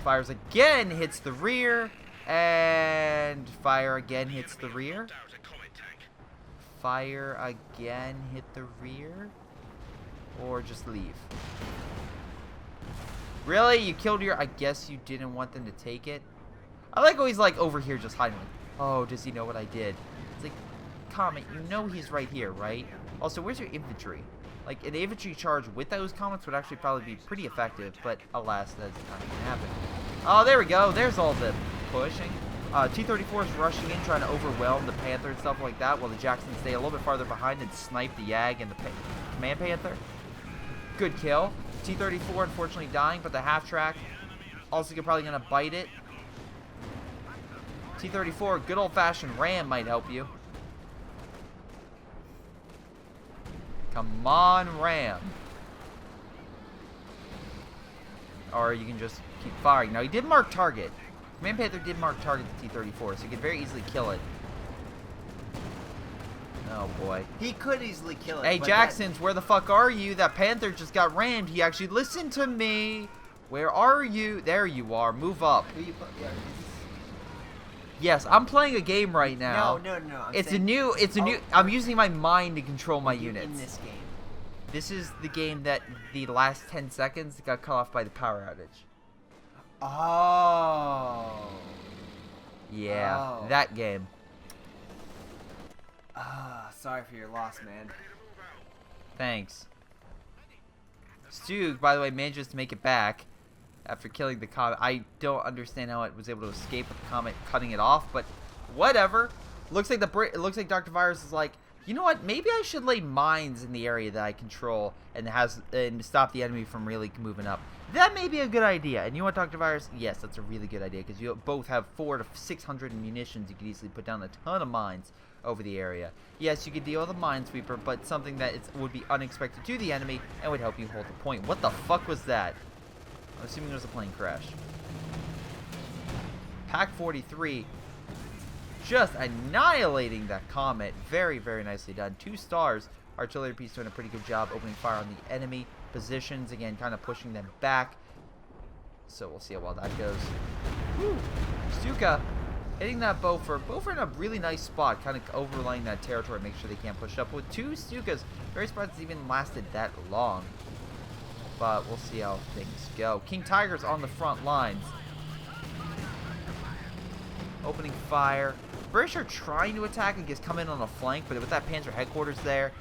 Fires again, hits the rear. And fire again, hits the rear. Fire again, hit the rear. Or just leave. Really? You killed your... I guess you didn't want them to take it? I like how he's like over here just hiding. Like, oh, does he know what I did? It's like, Comet, you know he's right here, right? Also, where's your infantry? Like, an infantry charge with those comets would actually probably be pretty effective, but alas, that's not going to happen. Oh, there we go. There's all the pushing. T-34 is rushing in, trying to overwhelm the Panther and stuff like that, while the Jacksons stay a little bit farther behind and snipe the Yag and the Command Panther. Good kill. T-34 unfortunately dying, but the half-track also probably going to bite it. T-34, good old-fashioned ram might help you. Come on, ram. Or you can just keep firing. Now, he did mark target. Command Panther did mark target the T-34, so he could very easily kill it. Oh, boy. He could easily kill it. Hey, Jacksons, where the fuck are you? That Panther just got rammed. He actually listened to me. Where are you? There you are. Move up. Yes, I'm playing a game right now. No. I'm using my mind to control my units. In this game. This is the game that the last 10 seconds got cut off by the power outage. Oh. Yeah, that game. Sorry for your loss, man. Thanks. Stu, by the way, manages to make it back after killing the comet. I don't understand how it was able to escape with the comet cutting it off, but whatever. Looks like Dr. Virus is like, you know what? Maybe I should lay mines in the area that I control and stop the enemy from really moving up. That may be a good idea. And you know what, Dr. Virus? Yes, that's a really good idea because you both have 400 to 600 munitions. You could easily put down a ton of mines over the area. Yes, you could deal with a minesweeper, but something that would be unexpected to the enemy and would help you hold the point. What the fuck was that? I'm assuming there's a plane crash. Pack 43 just annihilating that comet. Very, very nicely done. 2 stars. Artillery piece doing a pretty good job opening fire on the enemy positions. Again, kind of pushing them back. So we'll see how well that goes. Woo! Stuka hitting that Beaufort. Beaufort in a really nice spot, kind of overlaying that territory, make sure they can't push up. With 2 Stukas, very surprised it's even lasted that long. but we'll see how things go. King Tiger's on the front lines. Opening fire. British are trying to attack and just come in on a flank, but with that Panzer headquarters there,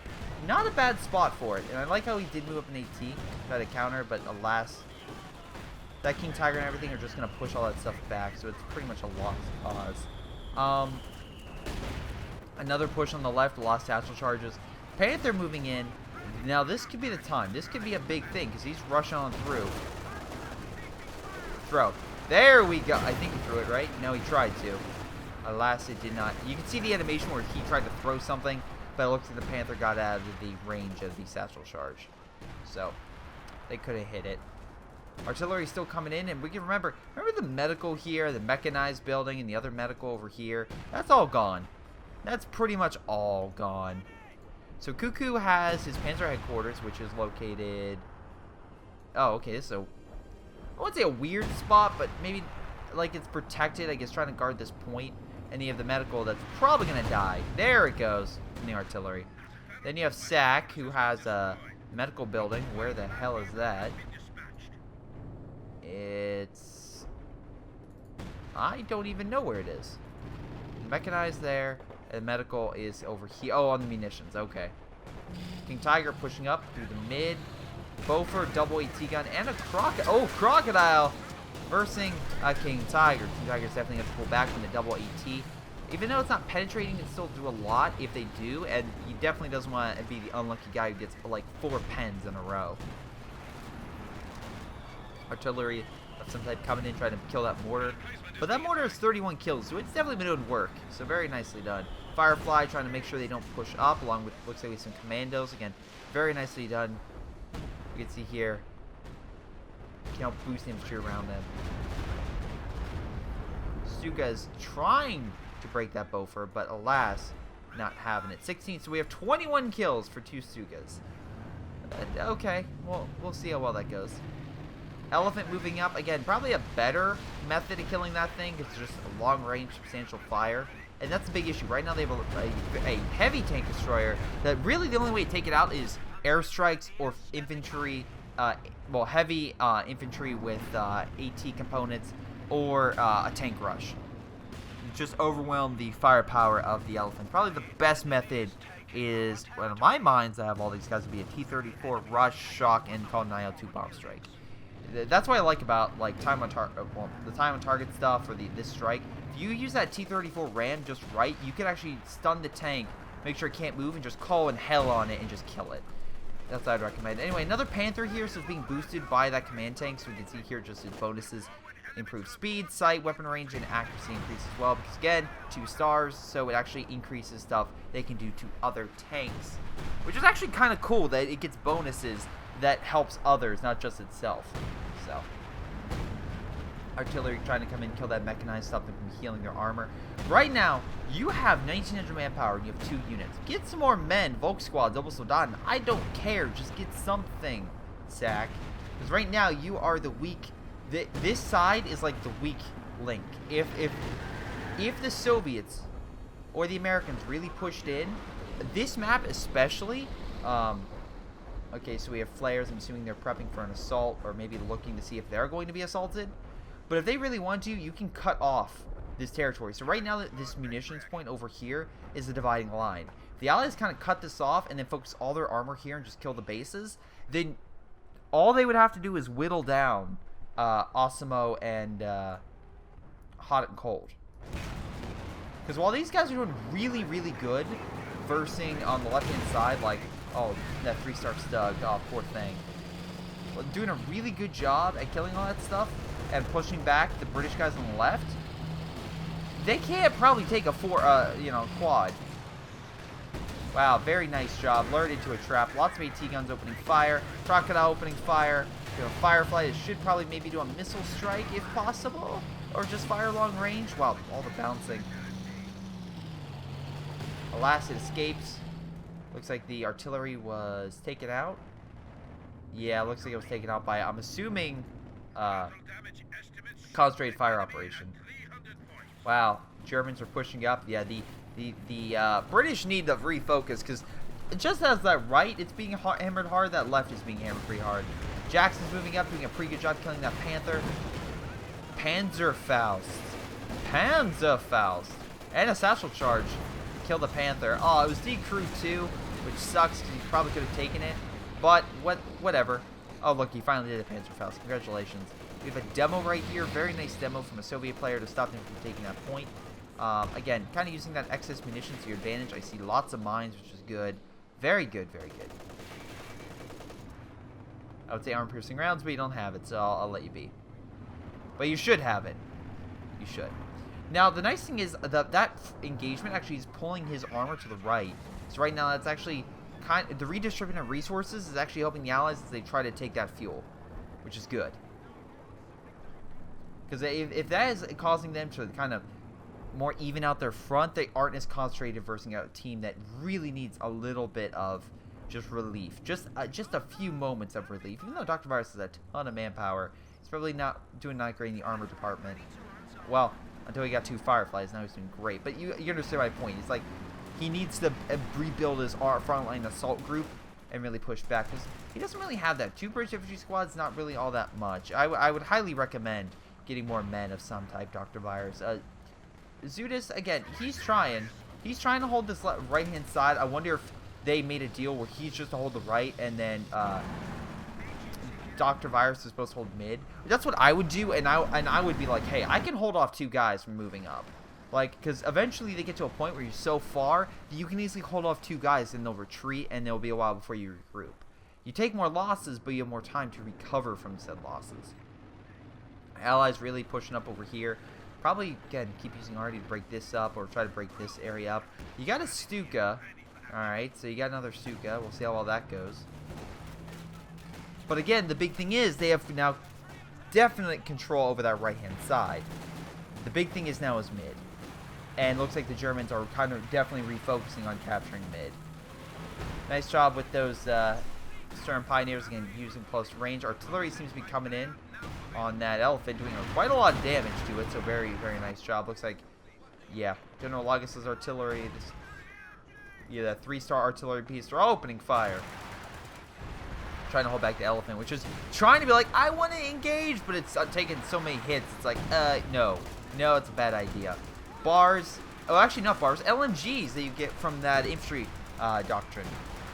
not a bad spot for it. And I like how he did move up an AT, try to counter, but alas, that King Tiger and everything are just going to push all that stuff back, so it's pretty much a lost cause. Another push on the left, lost tactical charges. Panther moving in. Now this could be the time. This could be a big thing because he's rushing on through. Throw. There we go. I think he threw it, right? No, he tried to. Alas, it did not. You can see the animation where he tried to throw something, but it looks like the Panther got out of the range of the satchel charge. So, they could have hit it. Artillery still coming in, and we can remember the medical here, the mechanized building, and the other medical over here. That's all gone. That's pretty much all gone. So Cuckoo has his Panzer headquarters, which is located... Oh, okay, this is a... I wouldn't say a weird spot, but maybe like it's protected, I guess, trying to guard this point. And you have the medical that's probably going to die. There it goes in the artillery. Then you have Sack, who has a medical building. Where the hell is that? It's... I don't even know where it is. Mechanized there. And medical is over here. Oh, on the munitions. Okay. King Tiger pushing up through the mid. Beaufort, double AT gun, and a crocodile. Oh, crocodile versing King Tiger. King Tiger's definitely going to pull back from the double AT. Even though it's not penetrating, it still do a lot if they do. And he definitely doesn't want to be the unlucky guy who gets like 4 pens in a row. Artillery of some type coming in trying to kill that mortar. But that mortar has 31 kills, so it's definitely been doing work. So very nicely done. Firefly trying to make sure they don't push up, along with, looks like, some commandos. Again, very nicely done. You can see here, you can help boost infantry around them. Stuka's trying to break that Beaufort, but alas, not having it. 16, so we have 21 kills for 2 Stukas. Okay, well, we'll see how well that goes. Elephant moving up. Again, probably a better method of killing that thing. It's just a long-range, substantial fire. And that's a big issue. Right now they have a heavy tank destroyer that really the only way to take it out is airstrikes or infantry, well, heavy infantry with AT components or a tank rush. Just overwhelm the firepower of the Elephant. Probably the best method is, well, in my minds, I have all these guys to be a T-34 rush, shock, and call 902 bomb strike. That's what I like about like time on target, well, the time on target stuff or this strike. If you use that T-34 ram just right, you can actually stun the tank, make sure it can't move, and just call in hell on it and just kill it. That's what I'd recommend. Anyway, another Panther here, so it's being boosted by that command tank. So we can see here just its bonuses: improved speed, sight, weapon range, and accuracy increase as well. Because again, 2 stars, so it actually increases stuff they can do to other tanks, which is actually kind of cool that it gets bonuses that helps others, not just itself. So, artillery trying to come in, kill that mechanized stuff, and from healing their armor. Right now, you have 1,900 manpower and you have 2 units. Get some more men, Volk Squad, Double Soldaten. I don't care. Just get something, Sack. Because right now, you are the weak. This side is like the weak link. If the Soviets or the Americans really pushed in, this map especially. Okay, so we have flares. I'm assuming they're prepping for an assault, or maybe looking to see if they're going to be assaulted. But if they really want to, you can cut off this territory. So right now, this munitions point over here is the dividing line. If the Allies kind of cut this off and then focus all their armor here and just kill the bases, then all they would have to do is whittle down Osimo and Hot and Cold. Because while these guys are doing really, really good versing on the left-hand side, like, oh, that 3-star Stug, oh, poor thing. Well, doing a really good job at killing all that stuff and pushing back the British guys on the left. They can't probably take a quad. Wow, very nice job. Lured into a trap. Lots of AT guns opening fire. Crocodile opening fire. You know, Firefly, it should probably maybe do a missile strike if possible. Or just fire long range. Wow, all the bouncing. Alas, it escapes. Looks like the artillery was taken out. Yeah, looks like it was taken out by, I'm assuming, concentrated fire operation. Wow, Germans are pushing up. Yeah, the British need to refocus, because just as that right, it's being hammered hard, that left is being hammered pretty hard. Jackson's moving up, doing a pretty good job killing that Panther. Panzerfaust. Panzerfaust. And a satchel charge to kill the Panther. Oh, it was decrewed too, which sucks because he probably could have taken it. But, whatever. Oh, look, he finally did a Panzerfaust. Congratulations. We have a demo right here. Very nice demo from a Soviet player to stop them from taking that point. Again, kind of using that excess munitions to your advantage. I see lots of mines, which is good. Very good, very good. I would say armor-piercing rounds, but you don't have it, so I'll let you be. But you should have it. You should. Now, the nice thing is that engagement actually is pulling his armor to the right. So right now, that's actually the redistribution of resources is actually helping the Allies as they try to take that fuel, which is good. Because if that is causing them to kind of more even out their front, they aren't as concentrated versus a team that really needs a little bit of just relief. Just a few moments of relief. Even though Dr. Virus has a ton of manpower, he's probably not doing great in the armor department. Well, until he got 2 Fireflies, now he's doing great. But you understand my point. It's like he needs to rebuild his frontline assault group and really push back. Because he doesn't really have that. 2 British infantry squads, not really all that much. I would highly recommend getting more men of some type, Dr. Virus. Zudis, again, he's trying. He's trying to hold this right-hand side. I wonder if they made a deal where he's just to hold the right and then Dr. Virus is supposed to hold mid. That's what I would do, and I would be like, hey, I can hold off 2 guys from moving up. Like, because eventually they get to a point where you're so far that you can easily hold off 2 guys and they'll retreat and it'll be a while before you regroup. You take more losses, but you have more time to recover from said losses. Allies really pushing up over here. Probably, again, keep using Artie to break this up or try to break this area up. You got a Stuka. Alright, so you got another Stuka. We'll see how well that goes. But again, the big thing is they have now definite control over that right-hand side. The big thing is now is mid. And looks like the Germans are kind of definitely refocusing on capturing mid. Nice job with those Stern Pioneers, again, using close range. Artillery seems to be coming in on that elephant, doing quite a lot of damage to it, so very, very nice job. Looks like, yeah, General Lagos's artillery, that 3-star artillery piece, they're all opening fire. Trying to hold back the elephant, which is trying to be like, I want to engage, but it's taking so many hits, it's like, no, it's a bad idea. Bars, oh, actually not bars, LMGs that you get from that infantry doctrine,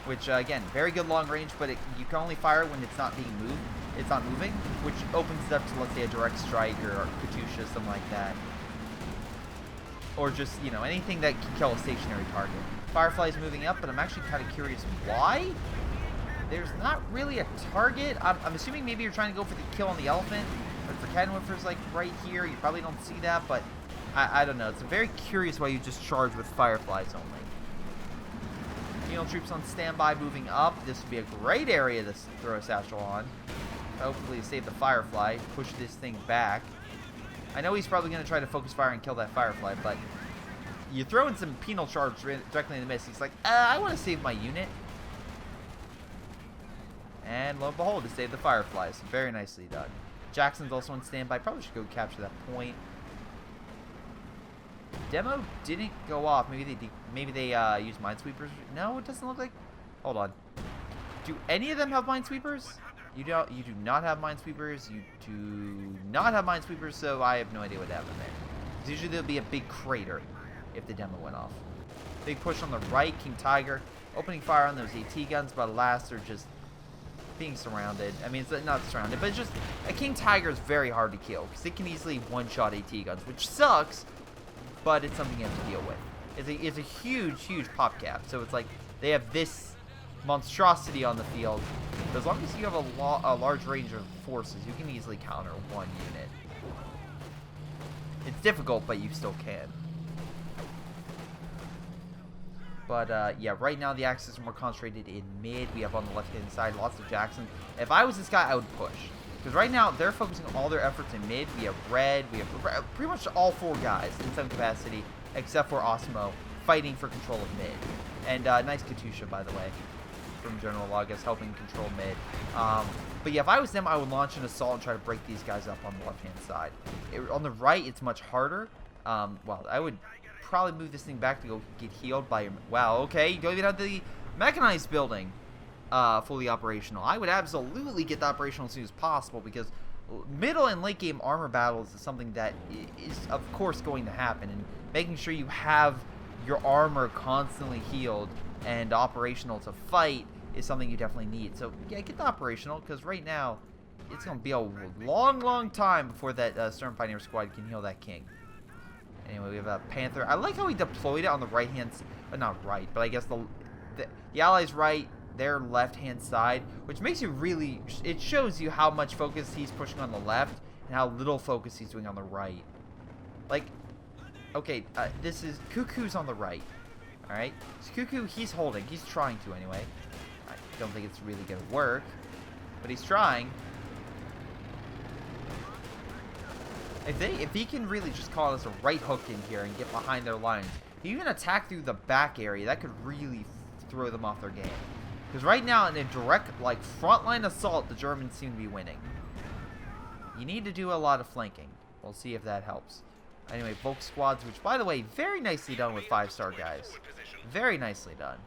which, again, very good long range, but you can only fire when it's not being moved. It's not moving, which opens it up to, let's say, a direct strike or Katyusha, something like that. Or just, anything that can kill a stationary target. Firefly's moving up, but I'm actually kind of curious why. There's not really a target. I'm assuming maybe you're trying to go for the kill on the elephant. But for Cannon Whiffers, like, right here, you probably don't see that, but I don't know. It's very curious why you just charge with Fireflies only. Field troops on standby moving up. This would be a great area to throw a satchel on. Hopefully save the Firefly, push this thing back. I know he's probably going to try to focus fire and kill that Firefly, but you throw in some penal charge directly in the midst. He's like, I want to save my unit. And lo and behold, he saved the Fireflies. Very nicely done. Jackson's also on standby. Probably should go capture that point. Demo didn't go off. Maybe they use minesweepers. No, it doesn't look like. Hold on. Do any of them have minesweepers? You do not have minesweepers. You do not have minesweepers, so I have no idea what happened there. Because usually there'll be a big crater if the demo went off. Big push on the right. King Tiger opening fire on those AT guns, but alas, they're just being surrounded. I mean, it's not surrounded, but it's just a King Tiger is very hard to kill because it can easily one-shot AT guns, which sucks, but it's something you have to deal with. It's a huge pop cap, so it's like they have this monstrosity on the field. But as long as you have a large range of forces, you can easily counter one unit. It's difficult, but you still can. But yeah, right now the Axis are more concentrated in mid. We have on the left-hand side lots of Jackson. If I was this guy, I would push. Because right now they're focusing all their efforts in mid. We have red. We have pretty much all 4 guys in some capacity, except for Osmo, fighting for control of mid. And nice Katyusha, by the way, from General Lagos, helping control mid. But yeah, if I was them, I would launch an assault and try to break these guys up on the left-hand side. On the right, it's much harder. Well, I would probably move this thing back to go get healed by... Wow, okay, you don't even have the mechanized building. fully operational. I would absolutely get the operational as soon as possible, because middle and late game armor battles is something that is of course going to happen, and making sure you have your armor constantly healed and operational to fight is something you definitely need. So yeah, get the operational, because right now it's going to be a long time before that Stern Pioneer squad can heal that king. Anyway, we have a Panther. I like how he deployed it on the right hand, not right, but I guess the Allies' right, their left hand side, which makes you really, it shows you how much focus he's pushing on the left and how little focus he's doing on the right. Like, okay, this is Cuckoo's on the right. Alright, so Cuckoo, he's holding, he's trying to anyway. I don't think it's really gonna work, but he's trying. If he can really just call us a right hook in here and get behind their lines, even attack through the back area, that could really throw them off their game. Because right now, in a direct, like, frontline assault, the Germans seem to be winning. You need to do a lot of flanking. We'll see if that helps. Anyway, Volk squads, which, by the way, very nicely done with 5-star guys. Very nicely done.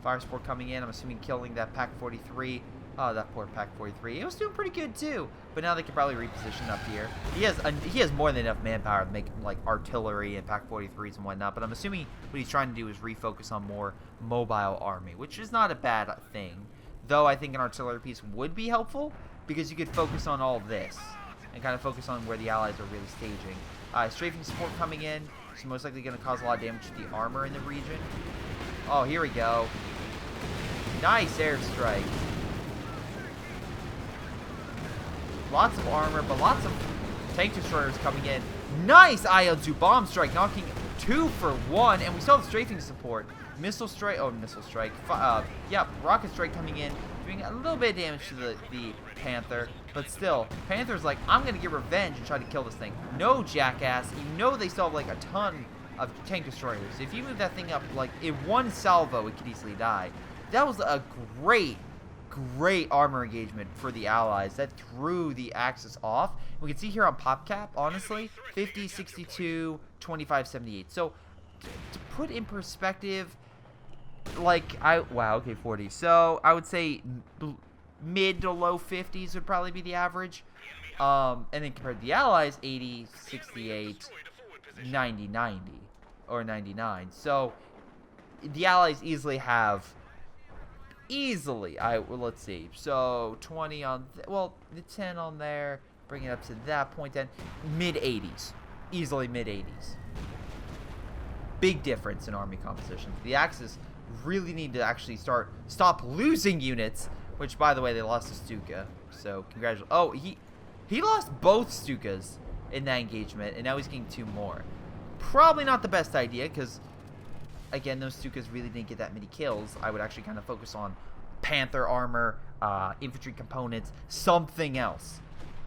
Fire support coming in, I'm assuming killing that Pack 43. Oh, that poor Pack 43. It was doing pretty good too, but now they can probably reposition up here. He has more than enough manpower to make like artillery and Pack 43s and whatnot. But I'm assuming what he's trying to do is refocus on more mobile army, which is not a bad thing. Though I think an artillery piece would be helpful, because you could focus on all this and kind of focus on where the Allies are really staging. Strafing support coming in, which is most likely going to cause a lot of damage to the armor in the region. Oh, here we go. Nice airstrike. Lots of armor, but lots of tank destroyers coming in. Nice IL-2 bomb strike, knocking 2 for 1, and we still have strafing support. Missile strike, yeah, rocket strike coming in, doing a little bit of damage to the Panther, but still, Panther's like, I'm gonna get revenge and try to kill this thing. No, jackass, you know they still have like a ton of tank destroyers. If you move that thing up like in one salvo, it could easily die. That was a great armor engagement for the Allies. That threw the Axis off. We can see here on PopCap, honestly, 50, 62, 25, 78. So, to put in perspective, like, wow, okay, 40. So, I would say mid to low 50s would probably be the average. And then compared to the Allies, 80, 68, 90, 90, or 99. So, the Allies easily have... let's see, so 20 on the 10 on there, bring it up to that point, then mid 80s, easily mid 80s. Big difference in army compositions. The Axis really need to actually stop losing units, which, by the way, they lost to Stuka, so congratulations. Oh, he lost both Stukas in that engagement, and now he's getting 2 more. Probably not the best idea, because again, those Stukas really didn't get that many kills. I would actually kind of focus on Panther armor, infantry components, something else.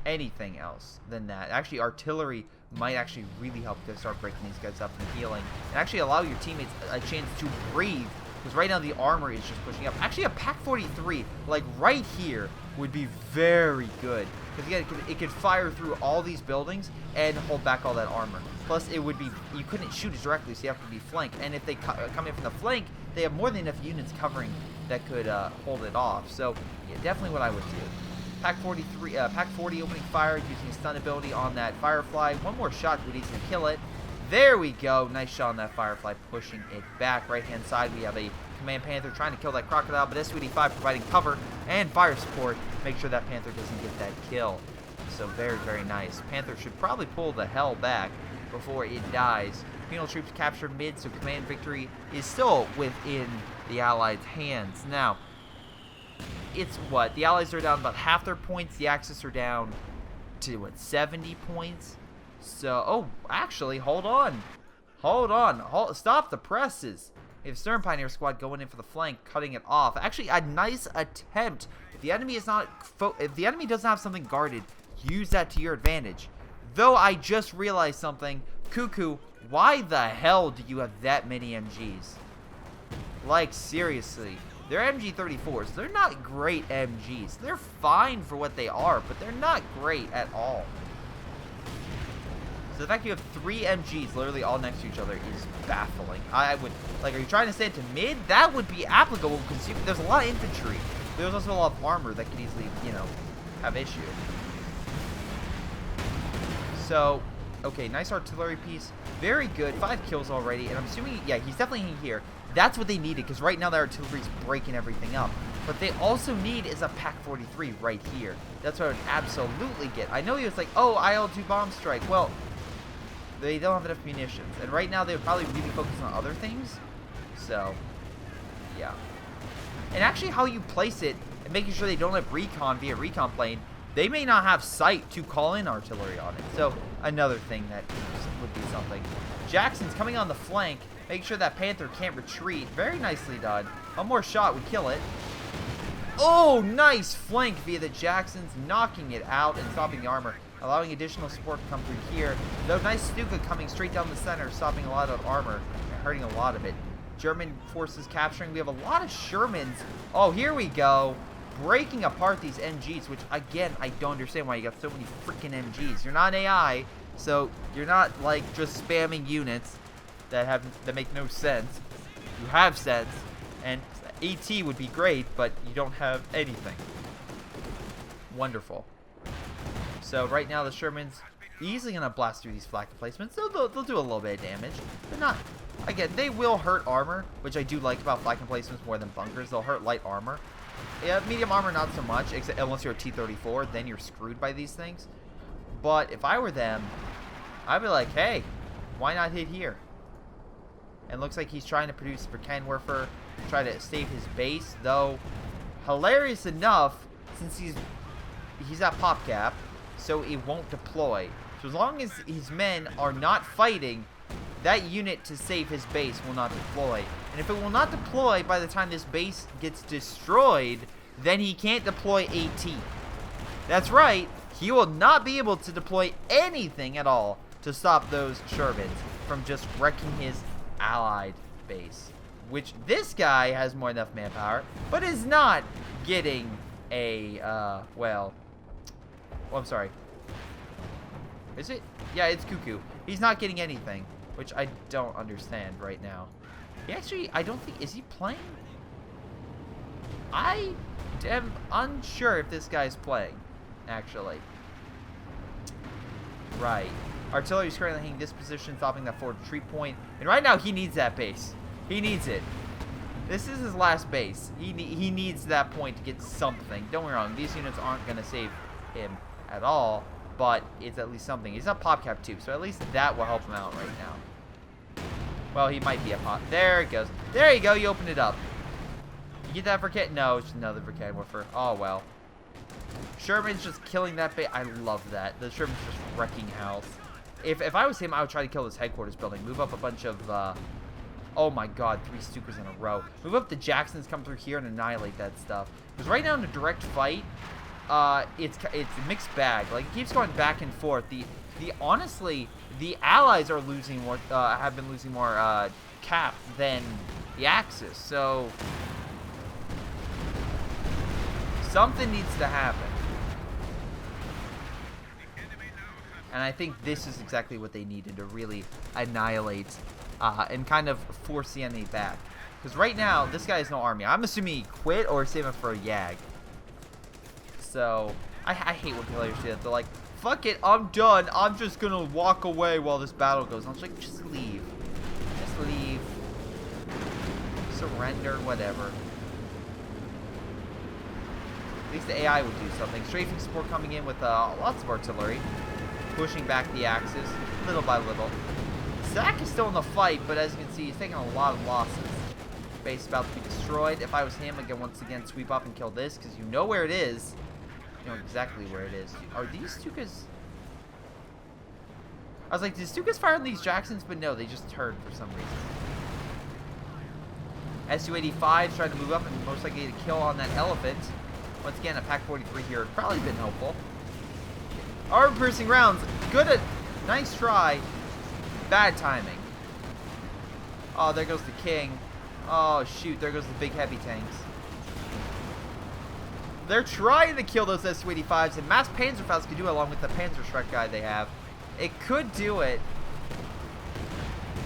Anything else than that. Actually, artillery might actually really help to start breaking these guys up and healing. And actually allow your teammates a chance to breathe. Because right now the armor is just pushing up. Actually, a Pack 43, like right here, would be very good. Because again, it could fire through all these buildings and hold back all that armor. Plus, it would be, you couldn't shoot it directly, so you have to be flanked. And if they come in from the flank, they have more than enough units covering that could hold it off. So, yeah, definitely what I would do. Pack 40 opening fire, using a stun ability on that Firefly. One more shot would easily kill it. There we go. Nice shot on that Firefly, pushing it back. Right-hand side, we have a Command Panther trying to kill that Crocodile, but SUD-5 providing cover and fire support. Make sure that Panther doesn't get that kill. So very, very nice. Panther should probably pull the hell back before it dies. Penal troops capture mid, so command victory is still within the Allies' hands. Now, it's what? The Allies are down about half their points. The Axis are down to, what, 70 points? So, oh, actually, hold on. Stop the presses. We have Stern Pioneer squad going in for the flank, cutting it off. Actually, a nice attempt. If the enemy doesn't have something guarded, use that to your advantage. Though I just realized something. Cuckoo, why the hell do you have that many MGs? Like, seriously. They're MG34s. They're not great MGs. They're fine for what they are, but they're not great at all. So the fact you have 3 MGs literally all next to each other is baffling. I would, like, are you trying to stay to mid? That would be applicable because there's a lot of infantry. There's also a lot of armor that could easily, you know, have issue. So, okay, nice artillery piece. Very good. 5 kills already. And I'm assuming, yeah, he's definitely here. That's what they needed because right now the artillery's breaking everything up. What they also need is a Pack 43 right here. That's what I would absolutely get. I know he was like, oh, IL-2 bomb strike. Well, they don't have enough munitions. And right now, they would probably really focus on other things. So, yeah. And actually, how you place it and making sure they don't have recon via recon plane, they may not have sight to call in artillery on it. So, another thing that would be something. Jackson's coming on the flank, making sure that Panther can't retreat. Very nicely done. One more shot would kill it. Oh, nice flank via the Jacksons, knocking it out and stopping the armor, allowing additional support to come through here. Though nice Stuka coming straight down the center, stopping a lot of armor, hurting a lot of it. German forces capturing. We have a lot of Shermans. Oh, here we go. Breaking apart these MGs, which, again, I don't understand why you got so many freaking MGs. You're not AI, so you're not, like, just spamming units that make no sense. You have sense, and AT would be great, but you don't have anything. Wonderful. So right now the Sherman's easily going to blast through these flak emplacements. They'll do a little bit of damage. But not... Again, they will hurt armor, which I do like about flak emplacements more than bunkers. They'll hurt light armor. Yeah, medium armor not so much, except unless you're a T-34, then you're screwed by these things. But if I were them, I'd be like, hey, why not hit here? And looks like he's trying to produce for Kenwerfer, try to save his base, though hilarious enough, since he's at pop cap, so it won't deploy. So as long as his men are not fighting, that unit to save his base will not deploy. And if it will not deploy by the time this base gets destroyed, then he can't deploy AT. That's right, he will not be able to deploy anything at all to stop those Shermans from just wrecking his allied base. Which this guy has more than enough manpower, but is not getting a, well, I'm sorry. Is it? Yeah, it's Cuckoo. He's not getting anything, which I don't understand right now. He actually, I don't think, is he playing? I am unsure if this guy's playing, actually. Right. Artillery's currently hitting this position, stopping that forward retreat point. And right now, he needs that base. He needs it. This is his last base. He needs that point to get something. Don't get me wrong, these units aren't going to save him at all, but it's at least something. He's not pop cap 2, so at least that will help him out right now. Well, he might be a pop. There it goes. There you go. You opened it up. You get that for Kit? No, it's another for Kenwerfer. Oh, well. Sherman's just killing that base. I love that. The Sherman's just wrecking house. If I was him, I would try to kill this headquarters building. Move up a bunch of, oh my god, 3 Stukas in a row. Move up the Jacksons, come through here and annihilate that stuff. Because right now in a direct fight, it's a mixed bag. Like, it keeps going back and forth. Honestly, the allies are losing more, have been losing more, cap than the Axis. So, something needs to happen. And I think this is exactly what they needed to really annihilate and kind of force the enemy back. Because right now, this guy has no army. I'm assuming he quit or save him for a Yag. So, I hate when players do that. They're like, fuck it, I'm done. I'm just going to walk away while this battle goes on. I'm like, just leave. Just leave. Surrender, whatever. At least the AI would do something. Strafing support coming in with lots of artillery. Pushing back the Axis, little by little. Zach is still in the fight, but as you can see, he's taking a lot of losses. Base about to be destroyed. If I was him, again, once again, sweep up and kill this, because you know where it is. You know exactly where it is. Are these Stukas... I was like, did Stukas fire on these Jacksons? But no, they just turned for some reason. Su-85 trying to move up and most likely to kill on that elephant. Once again, a Pack 43 here would probably been helpful. Armor-piercing rounds. Good at... Nice try. Bad timing. Oh, there goes the King. Oh, shoot. There goes the big heavy tanks. They're trying to kill those Su-85s, and mass Panzerfaust can do it along with the Panzerschreck guy they have. It could do it.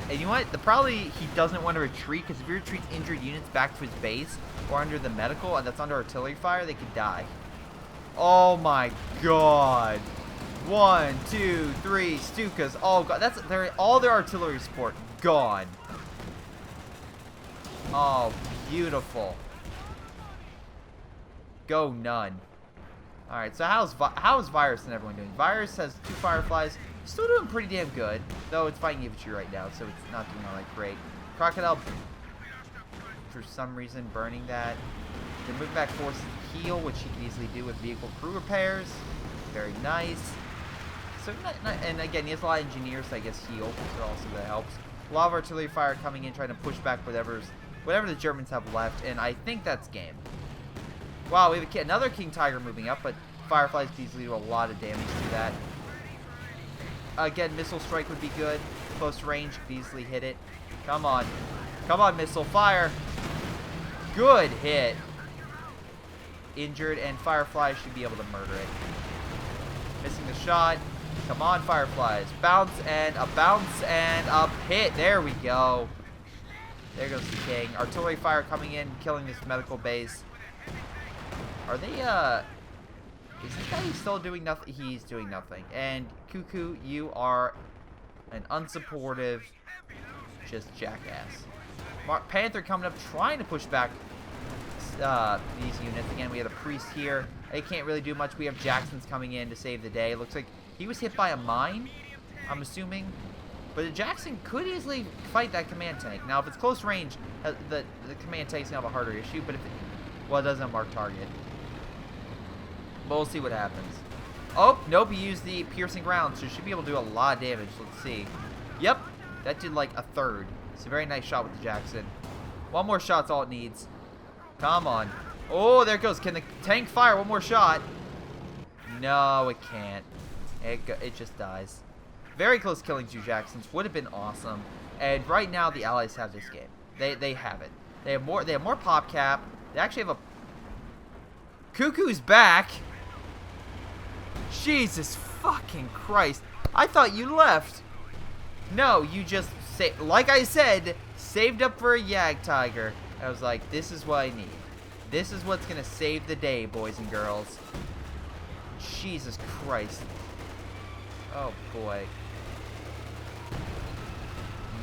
And you know what? Probably he doesn't want to retreat, because if he retreats injured units back to his base or under the medical, and that's under artillery fire, they could die. Oh my god. 1, 2, 3 Stukas. Oh god, that's all their artillery support gone. Oh, beautiful. Go none. All right, so how's Virus and everyone doing? Virus has 2 Fireflies, still doing pretty damn good, though it's fighting infantry right now, so it's not doing all that great. Crocodile, for some reason, burning that. They're moving back forces to heal, which he can easily do with vehicle crew repairs. Very nice. So, and again, he has a lot of engineers, so I guess heal, so also that helps. A lot of artillery fire coming in, trying to push back whatever the Germans have left, and I think that's game. Wow, we have another King Tiger moving up, but Fireflies can easily do a lot of damage to that. Again, missile strike would be good. Close range, could easily hit it. Come on. Come on, missile fire. Good hit. Injured, and Fireflies should be able to murder it. Missing the shot. Come on, Fireflies. Bounce and a hit. There we go. There goes the King. Artillery fire coming in, killing this medical base. Are they, is this guy still doing nothing? He's doing nothing. And Cuckoo, you are an unsupportive, just jackass. Panther coming up, trying to push back these units. Again, we have a priest here. They can't really do much. We have Jackson's coming in to save the day. Looks like he was hit by a mine, I'm assuming. But Jackson could easily fight that command tank. Now, if it's close range, the command tank's going to have a harder issue. But if it doesn't mark target. But we'll see what happens. Oh, nope, he used the piercing round, so he should be able to do a lot of damage. Let's see. Yep, that did like a third. It's a very nice shot with the Jackson. One more shot's all it needs. Come on. Oh, there it goes. Can the tank fire one more shot? No, it can't. It just dies. Very close killing 2 Jacksons. Would have been awesome. And right now, the Allies have this game. They have it. They have more pop cap. They actually have a... Cuckoo's back. Jesus fucking Christ. I thought you left. No, you just, like I said, saved up for a Yag Tiger. I was like, this is what I need. This is what's going to save the day, boys and girls. Jesus Christ. Oh, boy.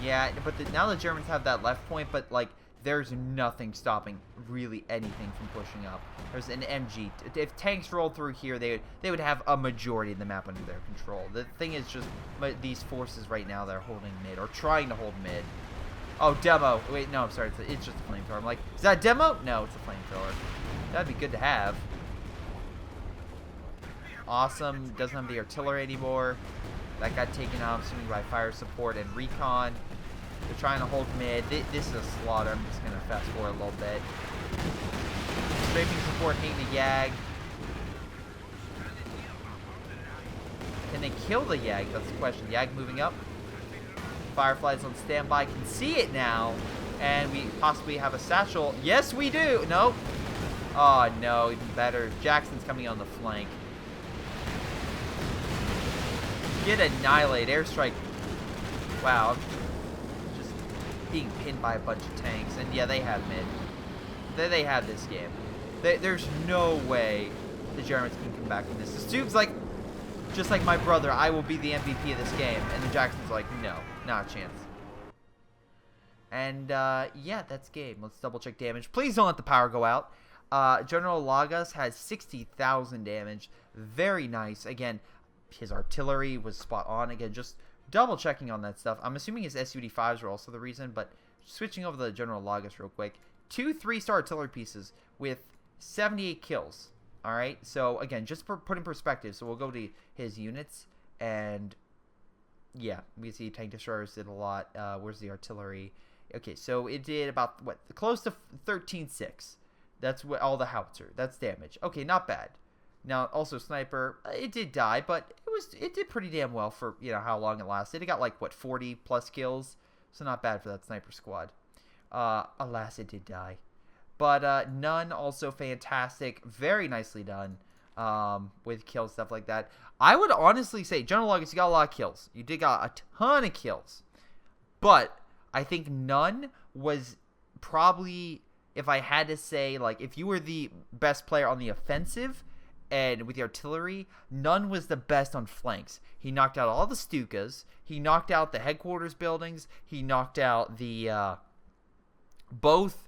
Yeah, but now the Germans have that left point, but, like, there's nothing stopping really anything from pushing up. There's an MG. If tanks rolled through here, they would have a majority of the map under their control. The thing is just these forces right now that are holding mid, or trying to hold mid. Oh, demo. Wait, no, I'm sorry. It's just a flamethrower. I'm like, is that a demo? No, it's a flamethrower. That'd be good to have. Awesome. Doesn't have the artillery anymore. That got taken out, I'm assuming, by fire support and recon. They're trying to hold mid. This is a slaughter. I'm just going to fast forward a little bit. Scraping support hitting the Yag. Can they kill the Yag? That's the question. Yag moving up. Fireflies on standby. Can see it now. And we possibly have a satchel. Yes, we do. Nope. Oh, no. Even better. Jackson's coming on the flank. Get annihilate. Airstrike. Wow. Just being pinned by a bunch of tanks. And yeah, they have mid. They have this game. There's no way the Germans can come back from this. The Stube's like, just like my brother, I will be the MVP of this game. And the Jackson's like, no, not a chance. And yeah, that's game. Let's double check damage. Please don't let the power go out. General Lagas has 60,000 damage. Very nice. Again, his artillery was spot on. Again, just double checking on that stuff. I'm assuming his SUD5s were also the reason, but switching over to the General Lagas real quick. 2 3-star artillery pieces with 78 kills. All right. So again, just for put in perspective. So we'll go to his units, and yeah, we see tank destroyers did a lot. Where's the artillery? Okay, so it did about what, close to 13.6. That's what all the howitzer. That's damage. Okay, not bad. Now also sniper, it did die, but it did pretty damn well for, you know, how long it lasted. It got like what, 40 plus kills, so not bad for that sniper squad. Alas, it did die. But none also fantastic, very nicely done. with kills, stuff like that. I would honestly say, General August, you got a lot of kills. You did got a ton of kills. But I think none was probably, if I had to say, like, if you were the best player on the offensive and with the artillery, none was the best on flanks. He knocked out all the Stukas. He knocked out the headquarters buildings. He knocked out the, both,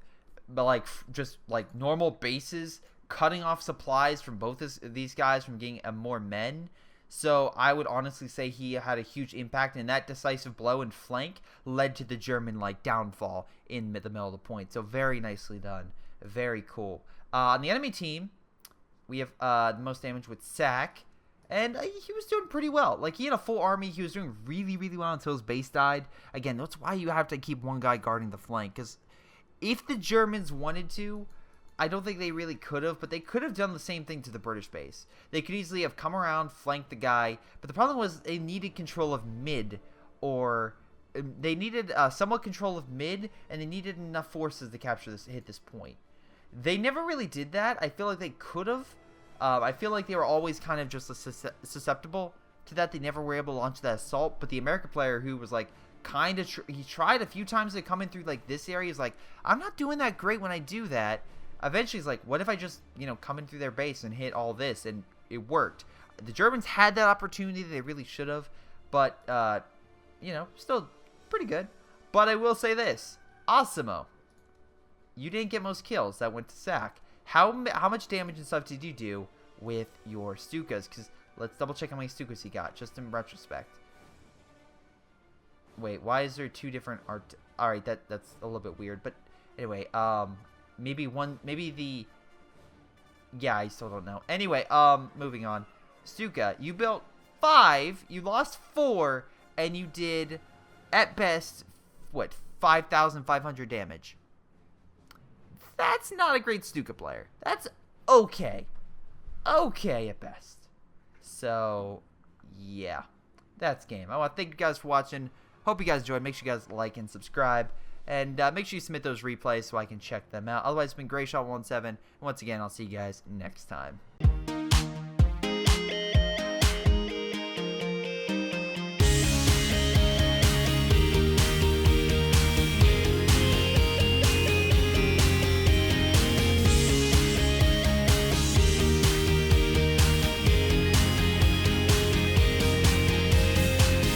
like, just, like, normal bases, cutting off supplies from both these guys from getting more men. So I would honestly say he had a huge impact, and that decisive blow and flank led to the German like downfall in the middle of the point. So very nicely done, very cool. On the enemy team, we have the most damage with Sack, and he was doing pretty well. Like, he had a full army. He was doing really, really well until his base died. Again, that's why you have to keep one guy guarding the flank, because if the Germans wanted to, I don't think they really could have, but they could have done the same thing to the British base. They could easily have come around, flanked the guy, but the problem was they needed control of mid, or they needed somewhat control of mid, and they needed enough forces to hit this point. They never really did that. I feel like they could have. I feel like they were always kind of just susceptible to that. They never were able to launch that assault, but the American player who was like, kind of, he tried a few times to come in through like this area, is like, I'm not doing that great when I do that. Eventually, he's like, what if I just, come in through their base and hit all this? And it worked. The Germans had that opportunity. They really should have. But, still pretty good. But I will say this. Osimo, you didn't get most kills. That went to Sack. How much damage and stuff did you do with your Stukas? Because let's double check how many Stukas he got, just in retrospect. Wait, why is there two different art? Alright, that's a little bit weird. But anyway, yeah, I still don't know. Anyway, moving on. Stuka, you built 5, you lost 4, and you did, at best, what, 5,500 damage. That's not a great Stuka player. That's okay. Okay at best. So, yeah. That's game. I want to thank you guys for watching. Hope you guys enjoyed. Make sure you guys like and subscribe. And make sure you submit those replays so I can check them out. Otherwise, it's been Greyshot17. And once again, I'll see you guys next time.